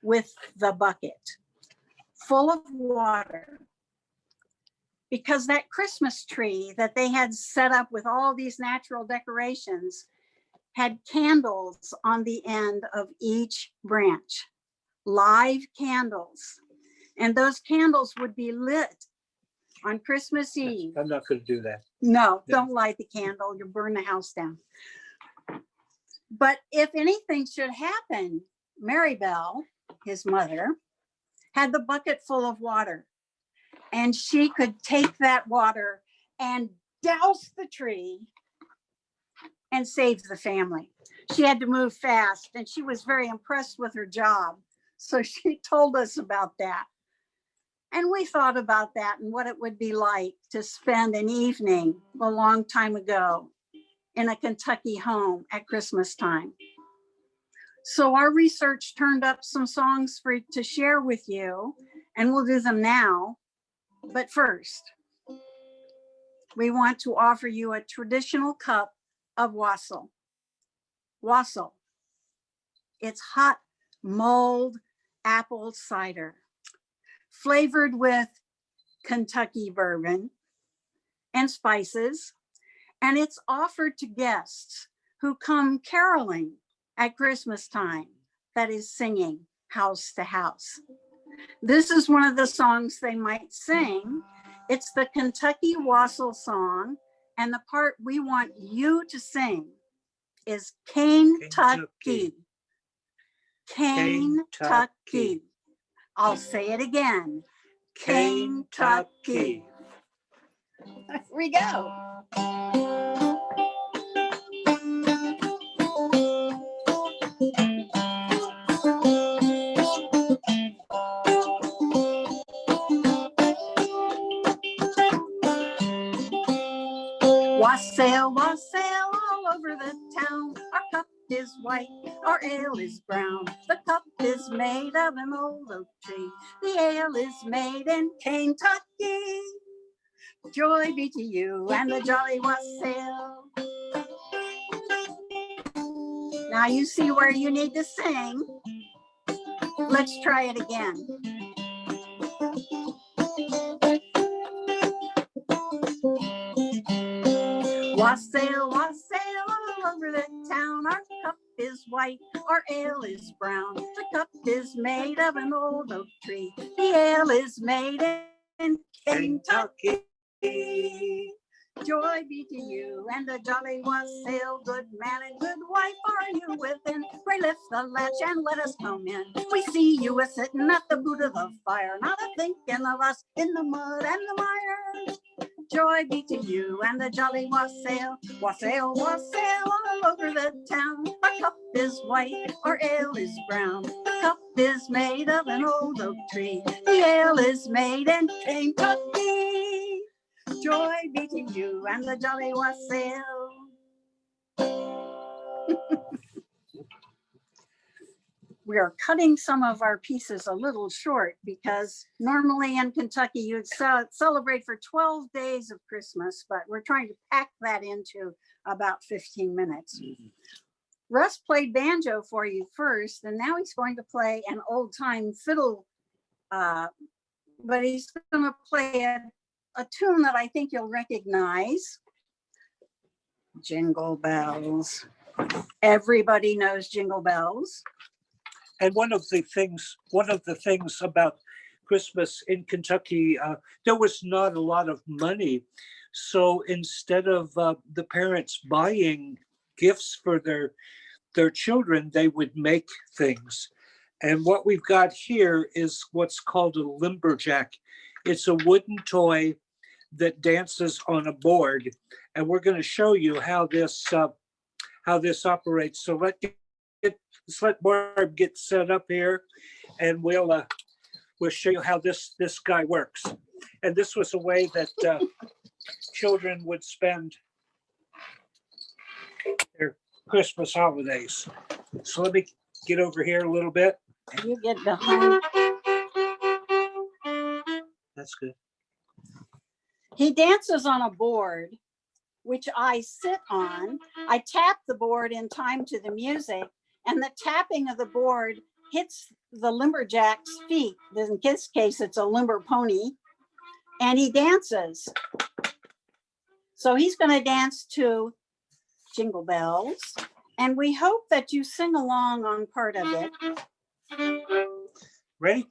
with the bucket full of water, because that Christmas tree that they had set up with all these natural decorations had candles on the end of each branch, live candles. And those candles would be lit on Christmas Eve. I'm not going to do that. No, don't light the candle. You'll burn the house down. But if anything should happen, Mary Bell, his mother, had the bucket full of water, and she could take that water and douse the tree and save the family. She had to move fast, and she was very impressed with her job. So she told us about that. And we thought about that and what it would be like to spend an evening a long time ago in a Kentucky home at Christmas time. So our research turned up some songs to share with you, and we'll do them now. But first, we want to offer you a traditional cup of wassail. Wassail. It's hot mulled apple cider, flavored with Kentucky bourbon and spices, and it's offered to guests who come caroling at Christmas time, that is singing house to house. This is one of the songs they might sing. It's the Kentucky Wassail song, and the part we want you to sing is Kentucky. Kentucky. I'll say it again. Kentucky. Here we go. Wassail, wassail all over the town. Our cup is white, our ale is brown. The cup is made of an old oak tree. The ale is made in Kentucky. Joy be to you and the jolly wassail. Now you see where you need to sing. Let's try it again. Wassail, wassail all over the town. Our cup is white, our ale is brown. The cup is made of an old oak tree. The ale is made in Kentucky. Joy be to you and a jolly wassail. Good man and good wife are you within. Pray lift the latch and let us come in. We see you a sitting at the boot of the fire, not a thinking of us in the mud and the mire. Joy be to you and the jolly wassail. Wassail, wassail all over the town. Our cup is white, our ale is brown. The cup is made of an old oak tree. The ale is made in Kentucky. Joy be to you and the jolly wassail. We are cutting some of our pieces a little short because normally in Kentucky you'd celebrate for 12 days of Christmas, but we're trying to pack that into about 15 minutes. Russ played banjo for you first, and now he's going to play an old time fiddle, but he's going to play a tune that I think you'll recognize. Jingle bells. Everybody knows Jingle Bells. And one of the things about Christmas in Kentucky, there was not a lot of money. So instead of the parents buying gifts for their children, they would make things. And what we've got here is what's called a lumberjack. It's a wooden toy that dances on a board. And we're going to show you how this operates. So let's let Barb get set up here. and we'll show you how this guy works. And this was a way that children would spend their Christmas holidays. So let me get over here a little bit. You get behind. That's good. He dances on a board, which I sit on. I tap the board in time to the music, and the tapping of the board hits the lumberjack's feet. In his case, it's a limber pony, and he dances. So he's going to dance to Jingle Bells, and we hope that you sing along on part of it. Ready?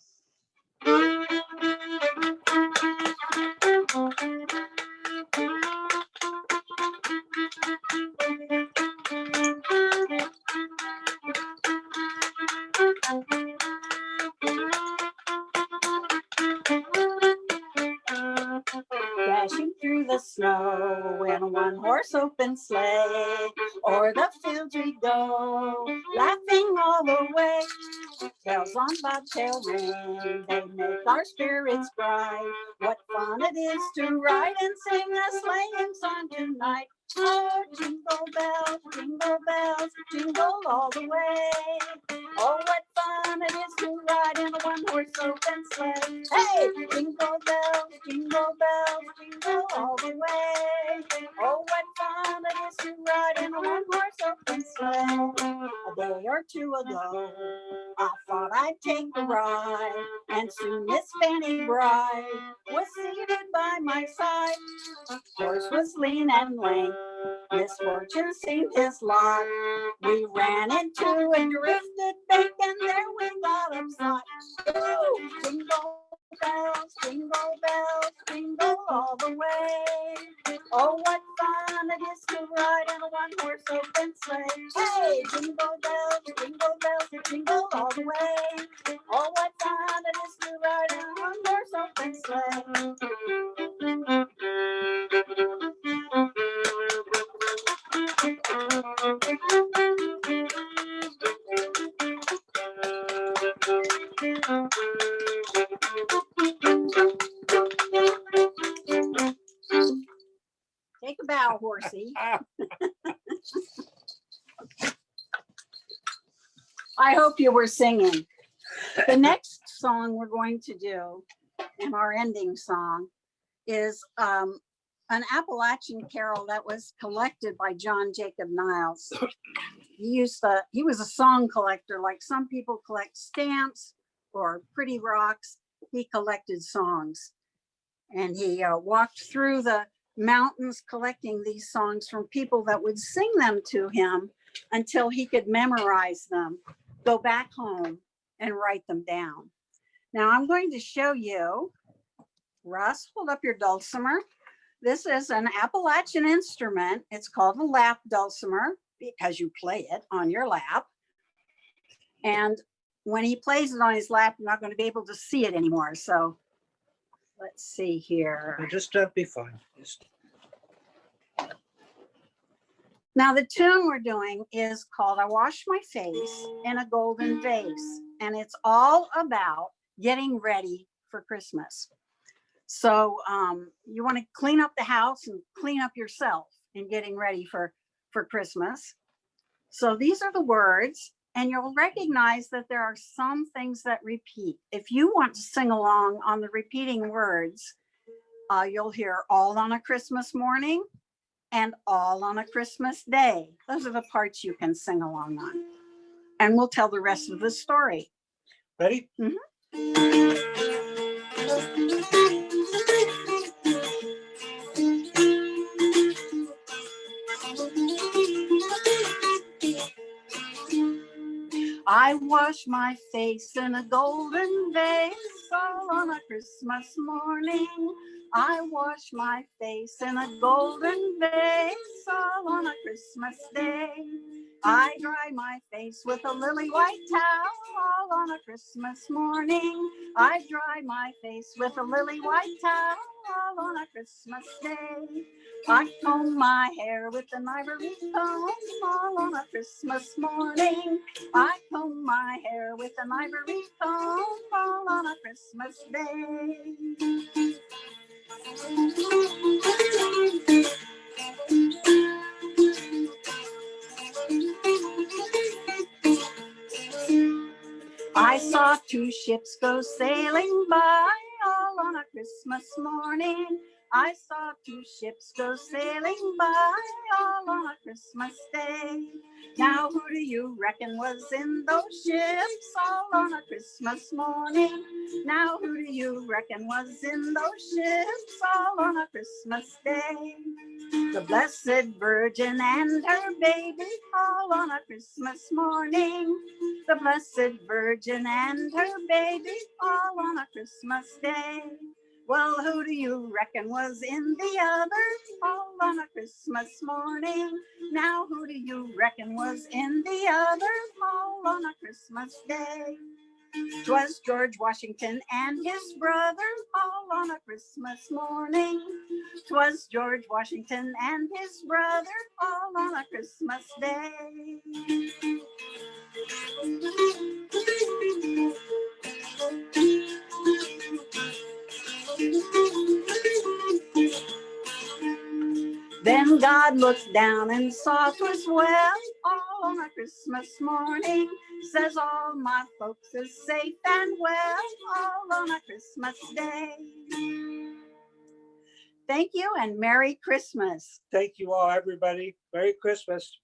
Dashing through the snow in a one-horse open sleigh, o'er the fields we go, laughing all the way. Bells on bobtail ring, they make our spirits bright. What fun it is to ride and sing a sleighing song tonight. Oh, jingle bells, jingle all the way. Oh, what fun it is to ride in a one-horse open sleigh. Hey, jingle bells, jingle all the way. Oh, what fun it is to ride in a one-horse open sleigh. A day or two ago, I thought I'd take a ride, and soon Miss Fanny Bride was seated by my side. Horse was lean and lame, misfortune seemed his lot. We ran into a drifted bank, and there we got upside. Ooh, jingle all the way. Oh, what fun it is to ride in a one-horse open sleigh. Hey, jingle bells, jingle all the way. Oh, what fun it is to ride in a one-horse open sleigh. Take a bow, horsey. I hope you were singing. The next song we're going to do, and our ending song, is an Appalachian carol that was collected by John Jacob Niles. He was a song collector, like some people collect stamps or pretty rocks. He collected songs, and he walked through the mountains collecting these songs from people that would sing them to him until he could memorize them, go back home and write them down. Now I'm going to show you. Russ, hold up your dulcimer. This is an Appalachian instrument. It's called a lap dulcimer because you play it on your lap. And when he plays it on his lap, you're not going to be able to see it anymore. So let's see here. Just don't be fine. Now the tune we're doing is called I Wash My Face in a Golden Vase. And it's all about getting ready for Christmas. So you want to clean up the house and clean up yourself in getting ready for Christmas. So these are the words, and you'll recognize that there are some things that repeat. If you want to sing along on the repeating words, you'll hear all on a Christmas morning and all on a Christmas day. Those are the parts you can sing along on. And we'll tell the rest of the story. Ready? Mm-hmm. I wash my face in a golden vase all on a Christmas morning. I wash my face in a golden vase all on a Christmas day. I dry my face with a lily white towel all on a Christmas morning. I dry my face with a lily white towel on a Christmas day. I comb my hair with an ivory comb all on a Christmas morning. I comb my hair with an ivory comb all on a Christmas day. I saw two ships go sailing by all on a Christmas morning. I saw two ships go sailing by all on a Christmas day. Now who do you reckon was in those ships all on a Christmas morning? Now who do you reckon was in those ships all on a Christmas day? The Blessed Virgin and her baby all on a Christmas morning. The Blessed Virgin and her baby all on a Christmas day. Well, who do you reckon was in the other all on a Christmas morning? Now who do you reckon was in the other all on a Christmas day? 'Twas George Washington and his brother all on a Christmas morning. 'Twas George Washington and his brother all on a Christmas day. Then God looked down and saw 'twas well all on a Christmas morning. Says all my folks is safe and well all on a Christmas day. Thank you and Merry Christmas. Thank you all, everybody. Merry Christmas.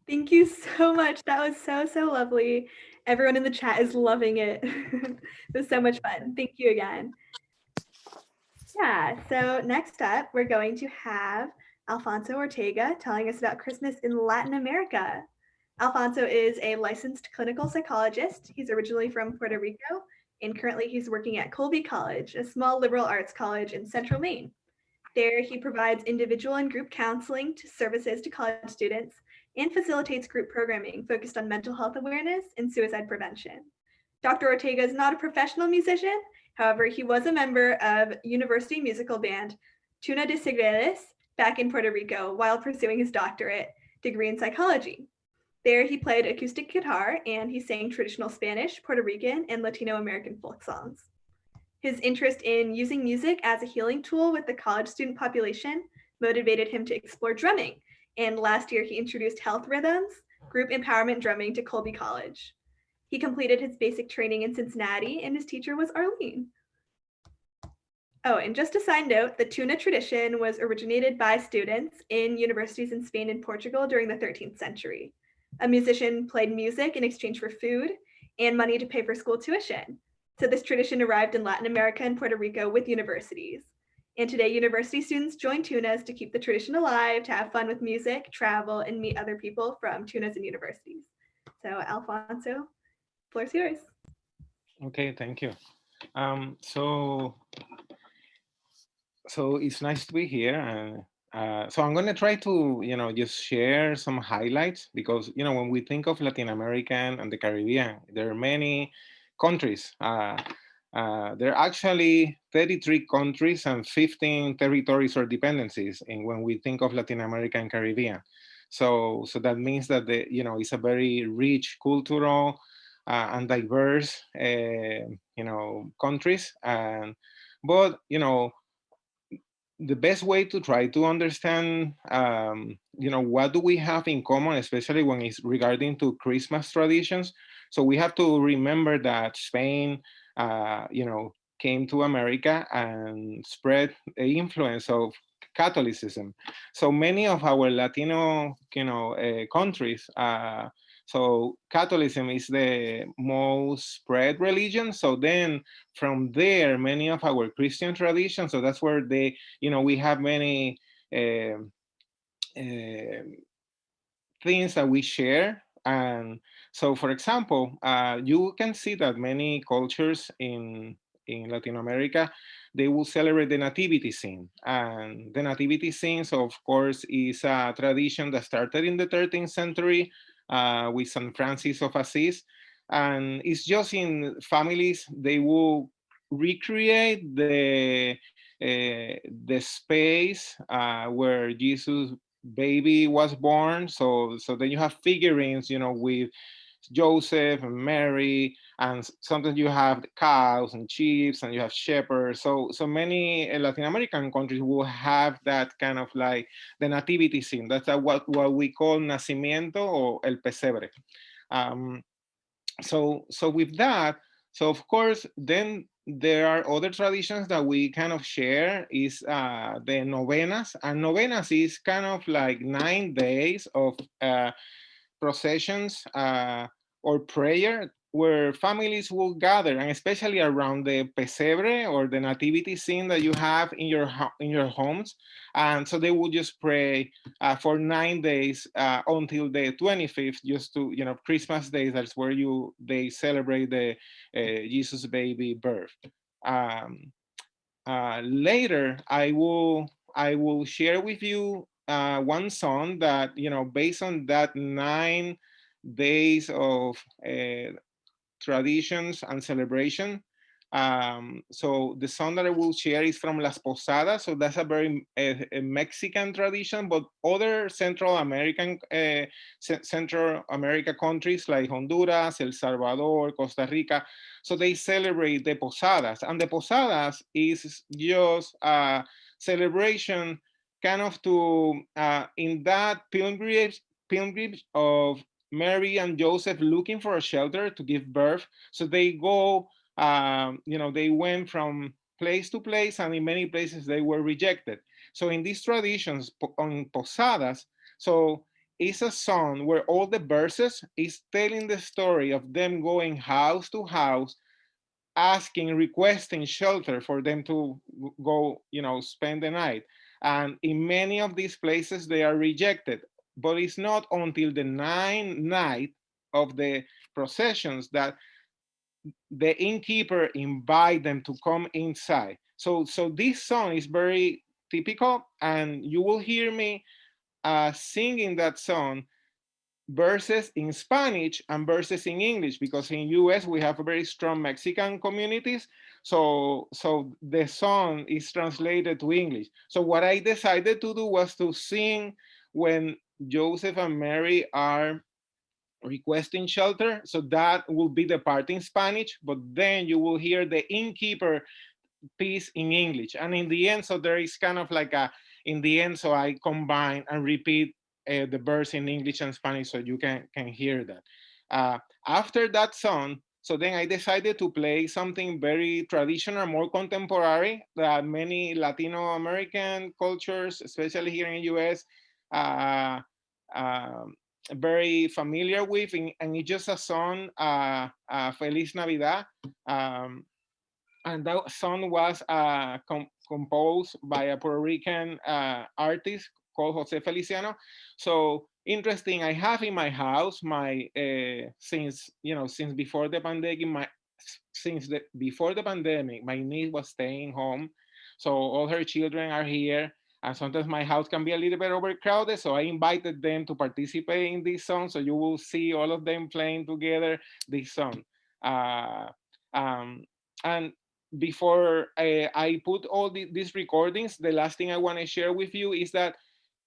Thank you so much. That was so lovely. Everyone in the chat is loving it. It was so much fun. Thank you again. Yeah, so next up, we're going to have Alfonso Ortega telling us about Christmas in Latin America. Alfonso is a licensed clinical psychologist. He's originally from Puerto Rico, and currently he's working at Colby College, a small liberal arts college in central Maine. There, he provides individual and group counseling services to college students and facilitates group programming focused on mental health awareness and suicide prevention. Dr. Ortega is not a professional musician. However, he was a member of university musical band Tuna de Sigreles back in Puerto Rico while pursuing his doctorate degree in psychology. There, he played acoustic guitar and he sang traditional Spanish, Puerto Rican, and Latino American folk songs. His interest in using music as a healing tool with the college student population motivated him to explore drumming. And last year, he introduced health rhythms, group empowerment drumming to Colby College. He completed his basic training in Cincinnati, and his teacher was Arlene. Oh, and just a side note, the tuna tradition was originated by students in universities in Spain and Portugal during the 13th century. A musician played music in exchange for food and money to pay for school tuition. So this tradition arrived in Latin America and Puerto Rico with universities. And today, university students join tunas to keep the tradition alive, to have fun with music, travel, and meet other people from tunas and universities. So Alfonso, floor is yours. Okay, thank you. So it's nice to be here. So I'm going to try to, just share some highlights because, when we think of Latin American and the Caribbean, there are many countries. There are actually 33 countries and 15 territories or dependencies when we think of Latin America and Caribbean. So that means that it's a very rich cultural and diverse, countries. But the best way to try to understand, what do we have in common, especially when it's regarding to Christmas traditions. So we have to remember that Spain, came to America and spread the influence of Catholicism. So many of our Latino, countries, so Catholicism is the most spread religion. So then from there, many of our Christian traditions, so that's where we have many things that we share. And so, for example, you can see that many cultures in Latin America, they will celebrate the nativity scene. And the nativity scene, so of course, is a tradition that started in the 13th century with San Francis of Assisi. And it's just in families, they will recreate the space where Jesus baby was born. So then you have figurines, with Joseph and Mary, and sometimes you have the cows and sheep, and you have shepherds. So many Latin American countries will have that kind of like the nativity scene. That's what we call nacimiento or el pesebre. Um, so with that, so of course, then there are other traditions that we kind of share is the novenas, and novenas is kind of like 9 days of processions or prayer where families will gather, and especially around the pesebre or the nativity scene that you have in your homes. And so they will just pray for 9 days until the 25th, just to Christmas Day. That's where they celebrate the Jesus baby birth. Later, I will share with you one song that based on that 9 days of traditions and celebration. So the song that I will share is from Las Posadas. So that's a very a Mexican tradition, but other Central America countries like Honduras, El Salvador, Costa Rica. So they celebrate the Posadas, and the Posadas is just a celebration kind of to in that pilgrimage of Mary and Joseph looking for a shelter to give birth. So they go, they went from place to place, and in many places they were rejected. So in these traditions on Posadas, so it's a song where all the verses is telling the story of them going house to house, asking, requesting shelter for them to go, spend the night. And in many of these places, they are rejected. But it's not until the ninth night of the processions that the innkeeper invite them to come inside. So this song is very typical, and you will hear me singing that song verses in Spanish and verses in English, because in US we have very strong Mexican communities. So the song is translated to English. So what I decided to do was to sing when Joseph and Mary are requesting shelter. So that will be the part in Spanish, but then you will hear the innkeeper piece in English. And in the end, so there is kind of like in the end, so I combine and repeat the verse in English and Spanish so you can hear that. After that song, so then I decided to play something very traditional, more contemporary that many Latino American cultures, especially here in the US, very familiar with, and it's just a song, Feliz Navidad. And that song was composed by a Puerto Rican artist called Jose Feliciano. So interesting, I have in my house since before the pandemic, before the pandemic, my niece was staying home, so all her children are here. And sometimes my house can be a little bit overcrowded, so I invited them to participate in this song. So you will see all of them playing together this song. And before I put all these recordings, the last thing I want to share with you is that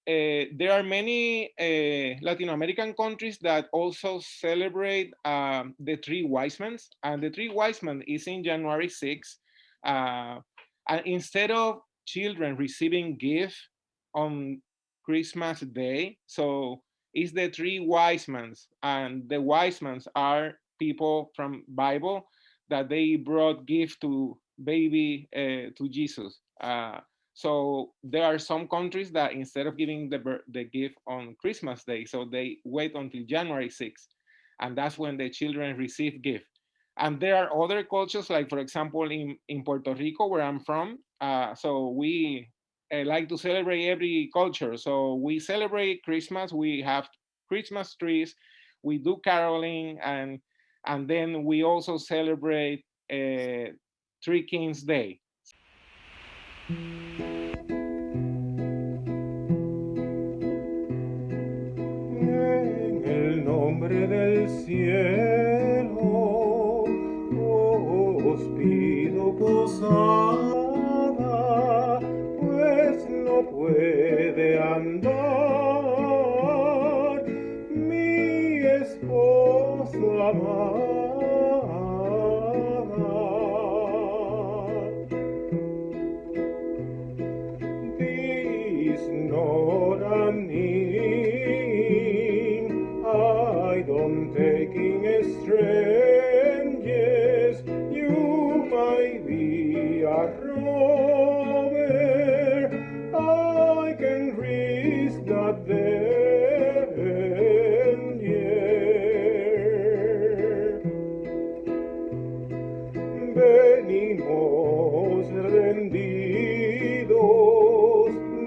there are many Latin American countries that also celebrate the Three Wise Men, and the Three Wise Men is in January 6th. And instead of children receiving gifts on Christmas Day, so it's the Three Wise Men, and the Wise Men are people from Bible that they brought gift to baby to Jesus. So there are some countries that instead of giving the gift on Christmas Day, so they wait until January 6th, and that's when the children receive gift. And there are other cultures, like for example in Puerto Rico, where I'm from. So we like to celebrate every culture. So we celebrate Christmas. We have Christmas trees. We do caroling, and then we also celebrate Three Kings Day. En el nombre cielo, os pido posada, pues no puede andar mi esposo amada. This not a name, I don't taking a strangers, you might be a robber, I can risk that danger. Venimos rendidos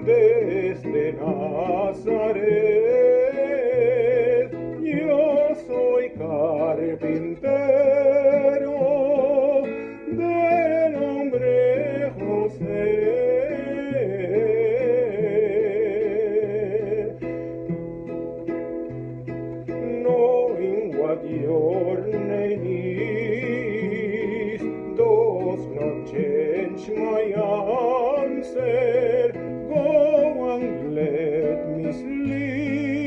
desde Nazaret. Yo soy carpintero de nombre José. Knowing what your name is does not change my answer. Go and let me sleep.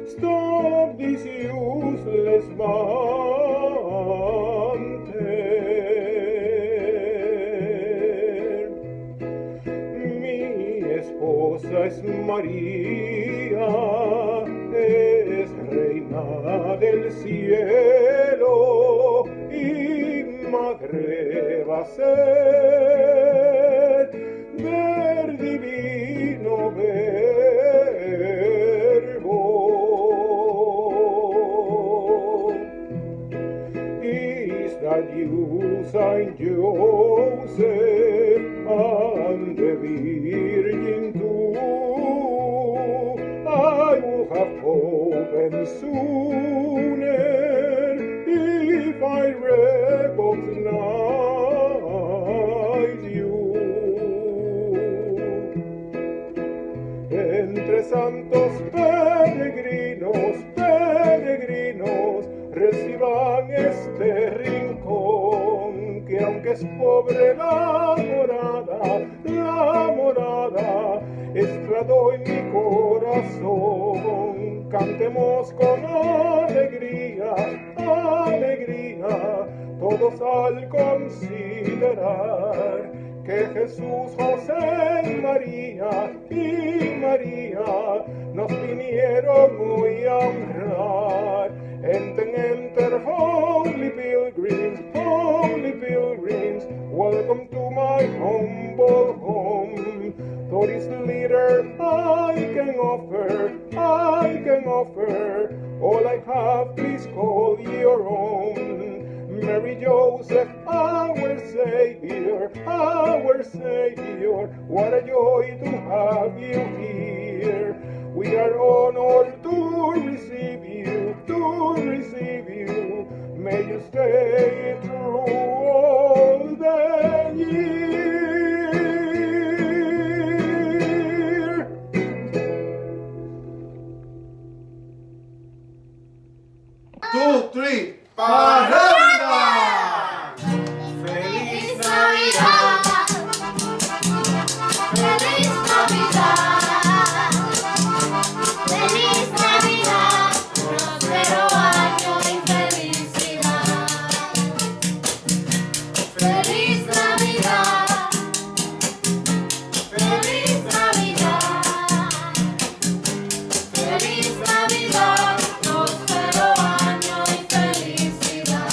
Stop this useless banter. Mi esposa es María, es reina del cielo y madre va a ser del divino verbo. Is that you, Saint Joseph, and the Virgin too? I will have hope and sooner if I recognize you. Entre santos peregrinos, peregrinos, reciban este rincón, que aunque es pobre la morada, estrado en mi corazón. Cantemos con alegría, alegría, todos al considerar que Jesús, José y María nos vinieron hoy a honrar. Enter, holy pilgrims, welcome to my humble home. For this leader I can offer, all I have, please call your own. Mary Joseph, our Savior, what a joy to have you here. We are honored to receive you, may you stay through all the year. 2, 3, parranda! Feliz Navidad, feliz Navidad, feliz Navidad, próspero año y felicidad. Feliz Navidad, feliz Navidad, feliz Navidad, próspero año y felicidad.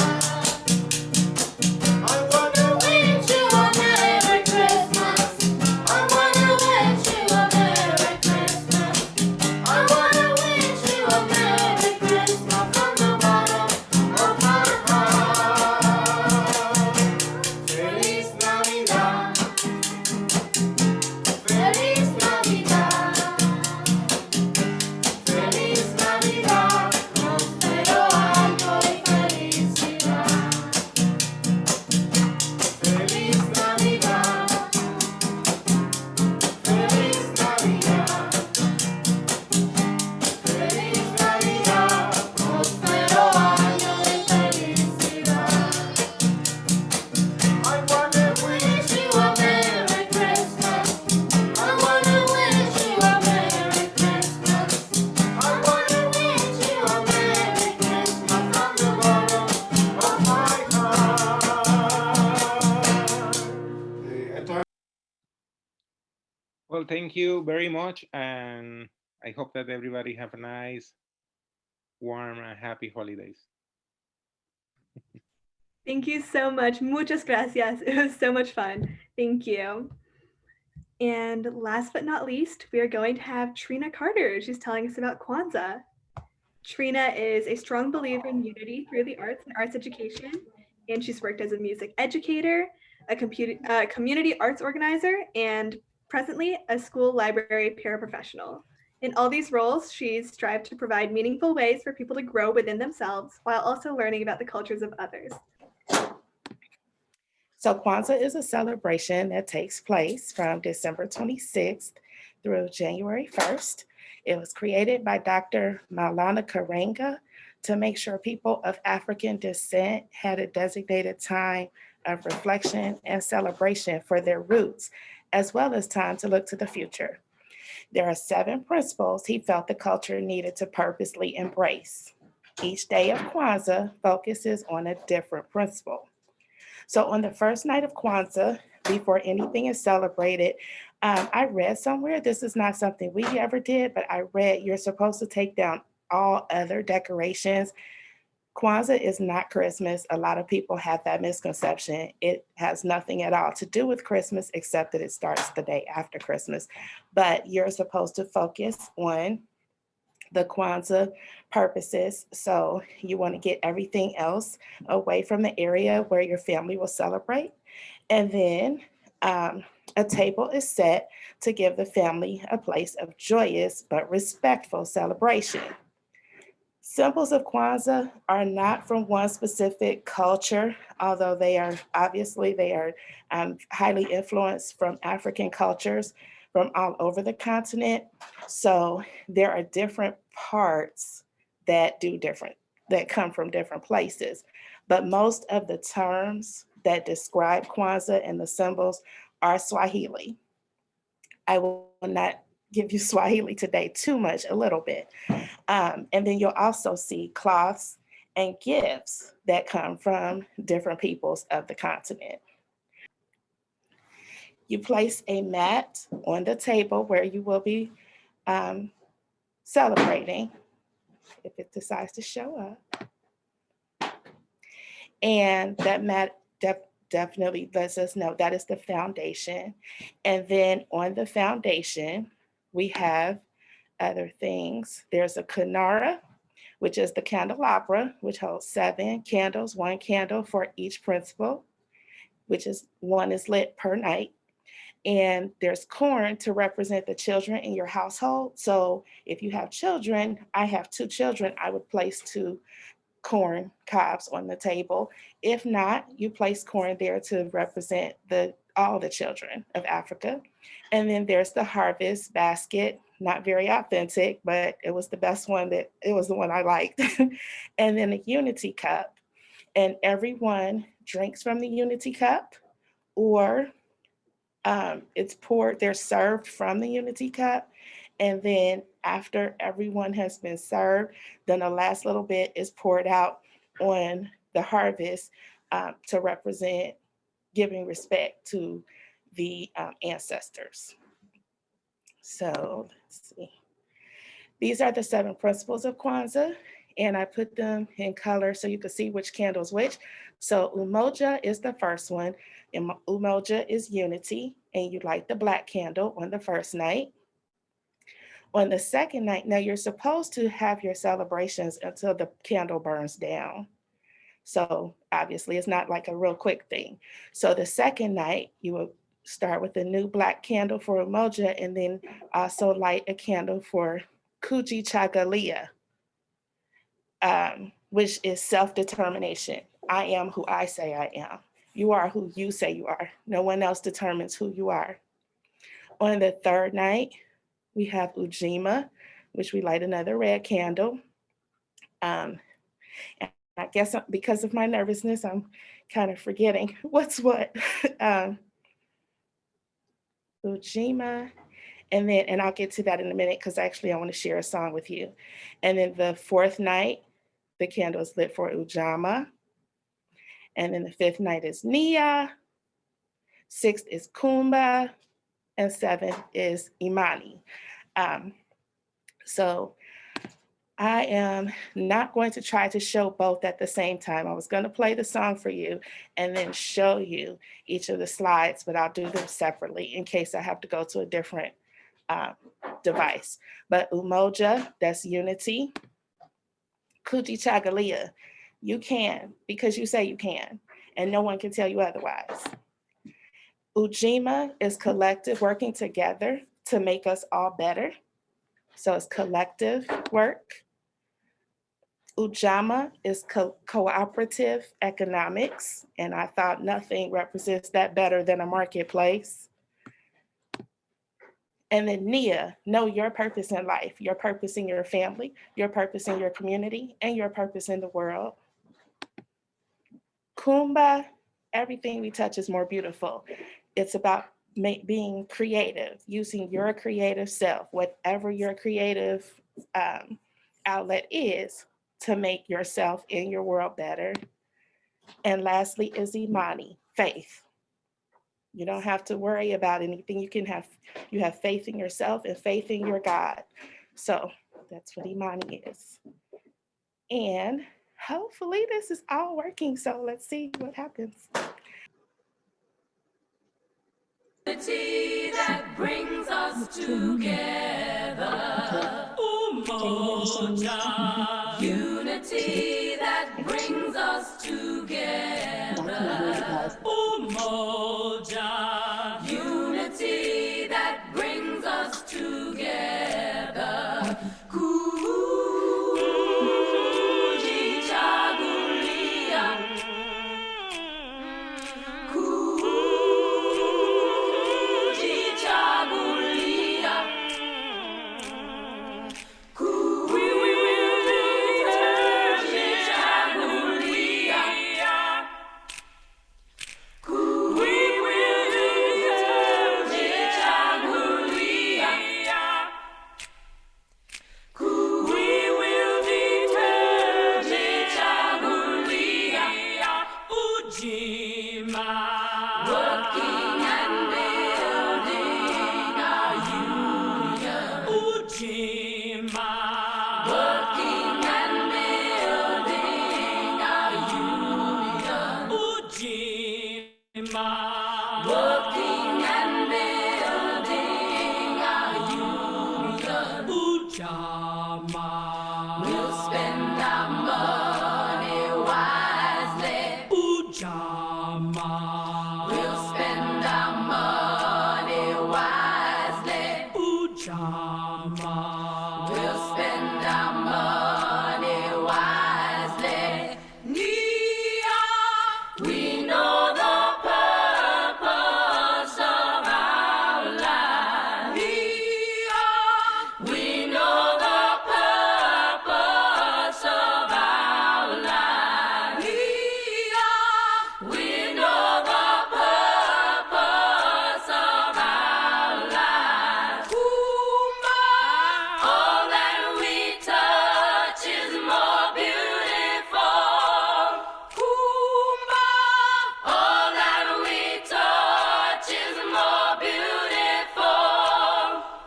Well, thank you very much. And I hope that everybody have a nice, warm, and happy holidays. Thank you so much. Muchas gracias. It was so much fun. Thank you. And last but not least, we are going to have Trina Carter. She's telling us about Kwanzaa. Trina is a strong believer in unity through the arts and arts education, and she's worked as a music educator, a community arts organizer, and presently a school library paraprofessional. In all these roles, she's strived to provide meaningful ways for people to grow within themselves while also learning about the cultures of others. So Kwanzaa is a celebration that takes place from December 26th through January 1st. It was created by Dr. Maulana Karenga to make sure people of African descent had a designated time of reflection and celebration for their roots, as well as time to look to the future. There are 7 principles he felt the culture needed to purposely embrace. Each day of Kwanzaa focuses on a different principle. So on the first night of Kwanzaa, before anything is celebrated, I read somewhere, this is not something we ever did, but I read you're supposed to take down all other decorations. Kwanzaa is not Christmas. A lot of people have that misconception. It has nothing at all to do with Christmas, except that it starts the day after Christmas. But you're supposed to focus on the Kwanzaa purposes. So you want to get everything else away from the area where your family will celebrate. And then a table is set to give the family a place of joyous but respectful celebration. Symbols of Kwanzaa are not from one specific culture, although they are highly influenced from African cultures from all over the continent. So there are different parts that come from different places. But most of the terms that describe Kwanzaa and the symbols are Swahili. I will not give you Swahili today too much, a little bit. And then you'll also see cloths and gifts that come from different peoples of the continent. You place a mat on the table where you will be celebrating, if it decides to show up. And that mat definitely lets us know that is the foundation. And then on the foundation, we have other things. There's a kinara, which is the candelabra, which holds 7 candles, 1 candle for each principle, which is 1 is lit per night. And there's corn to represent the children in your household. So if you have children, I have 2 children, I would place 2 corn cobs on the table. If not, you place corn there to represent all the children of Africa. And then there's the harvest basket, not very authentic, but it was the best one it was the one I liked. And then a unity cup. And everyone drinks from the unity cup, or it's poured, they're served from the unity cup. And then after everyone has been served, then the last little bit is poured out on the harvest to represent giving respect to the ancestors. So let's see. These are the 7 principles of Kwanzaa, and I put them in color so you can see which candle is which. So umoja is the first one, and umoja is unity, and you light the black candle on the first night. On the second night, now you're supposed to have your celebrations until the candle burns down. So obviously it's not like a real quick thing. So the second night, you will start with a new black candle for umoja, and then also light a candle for Kuji Chagalia, which is self-determination. I am who I say I am. You are who you say you are. No one else determines who you are. On the third night, we have Ujima, which we light another red candle. And I guess because of my nervousness, I'm kind of forgetting what's what. Ujima, and I'll get to that in a minute because actually I want to share a song with you. And then the fourth night, the candle is lit for Ujama. And then the fifth night is Nia. Sixth is Kumba. and 7 is Imani. So I am not going to try to show both at the same time. I was going to play the song for you and then show you each of the slides, but I'll do them separately in case I have to go to a different device. But Umoja, that's unity. Kujichagulia, you can because you say you can, and no one can tell you otherwise. Ujima is collective, working together to make us all better. So it's collective work. Ujama is cooperative economics, and I thought nothing represents that better than a marketplace. And then Nia, know your purpose in life, your purpose in your family, your purpose in your community, and your purpose in the world. Kumba, everything we touch is more beautiful. It's about being creative, using your creative self, whatever your creative outlet is, to make yourself and your world better. And lastly is Imani, faith. You don't have to worry about anything. You have faith in yourself and faith in your God. So that's what Imani is. And hopefully this is all working. So let's see what happens. Unity that brings us together. Umoja. Unity that brings us together. Umoja. Unity that brings us together. Kujichagulia. We'll spend our money wisely. Ujama. We'll spend our money wisely. Ujama. We'll spend our money wisely. Nia, we know the purpose of our life. Nia, we know the purpose of our life. Nia, we know the purpose of our life. Kumba, all that we touch is more beautiful. Kumba, all that we touch is more beautiful.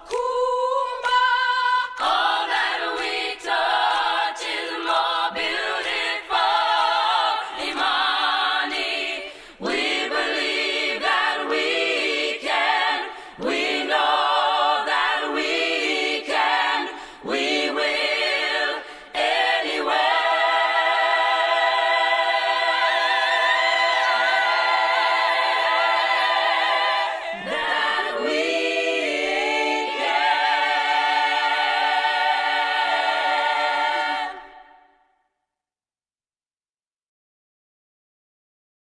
Kumba, all that we touch is more beautiful. Imani, we believe that we can. We know that we can. We will anyway. That we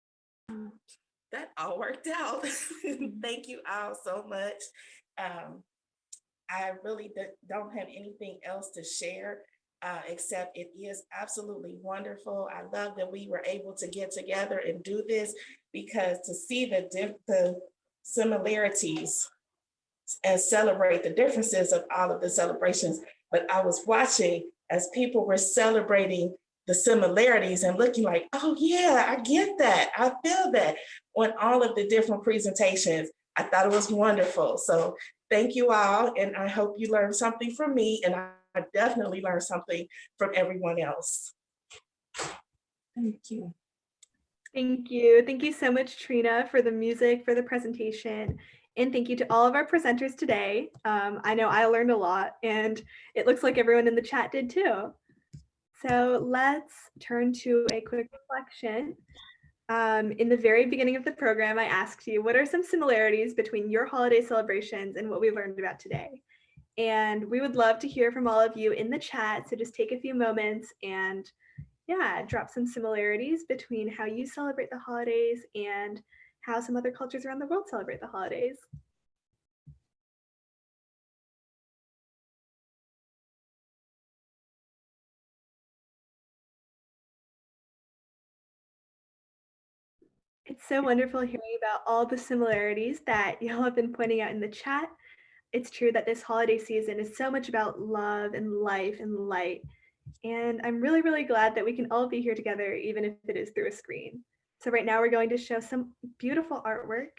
can. That all worked out. Thank you all so much. I really don't have anything else to share, except it is absolutely wonderful. I love that we were able to get together and do this, because to see the similarities and celebrate the differences of all of the celebrations. But I was watching as people were celebrating the similarities and looking like, oh yeah, I get that. I feel that on all of the different presentations. I thought it was wonderful. So thank you all, and I hope you learned something from me, and I definitely learned something from everyone else. Thank you. Thank you. Thank you so much, Trina, for the music, for the presentation. And thank you to all of our presenters today. I know I learned a lot, and it looks like everyone in the chat did too. So let's turn to a quick reflection. In the very beginning of the program, I asked you, what are some similarities between your holiday celebrations and what we learned about today? And we would love to hear from all of you in the chat. So just take a few moments and drop some similarities between how you celebrate the holidays and how some other cultures around the world celebrate the holidays. It's so wonderful hearing about all the similarities that y'all have been pointing out in the chat. It's true that this holiday season is so much about love and life and light. And I'm really, really glad that we can all be here together, even if it is through a screen. So right now we're going to show some beautiful artwork.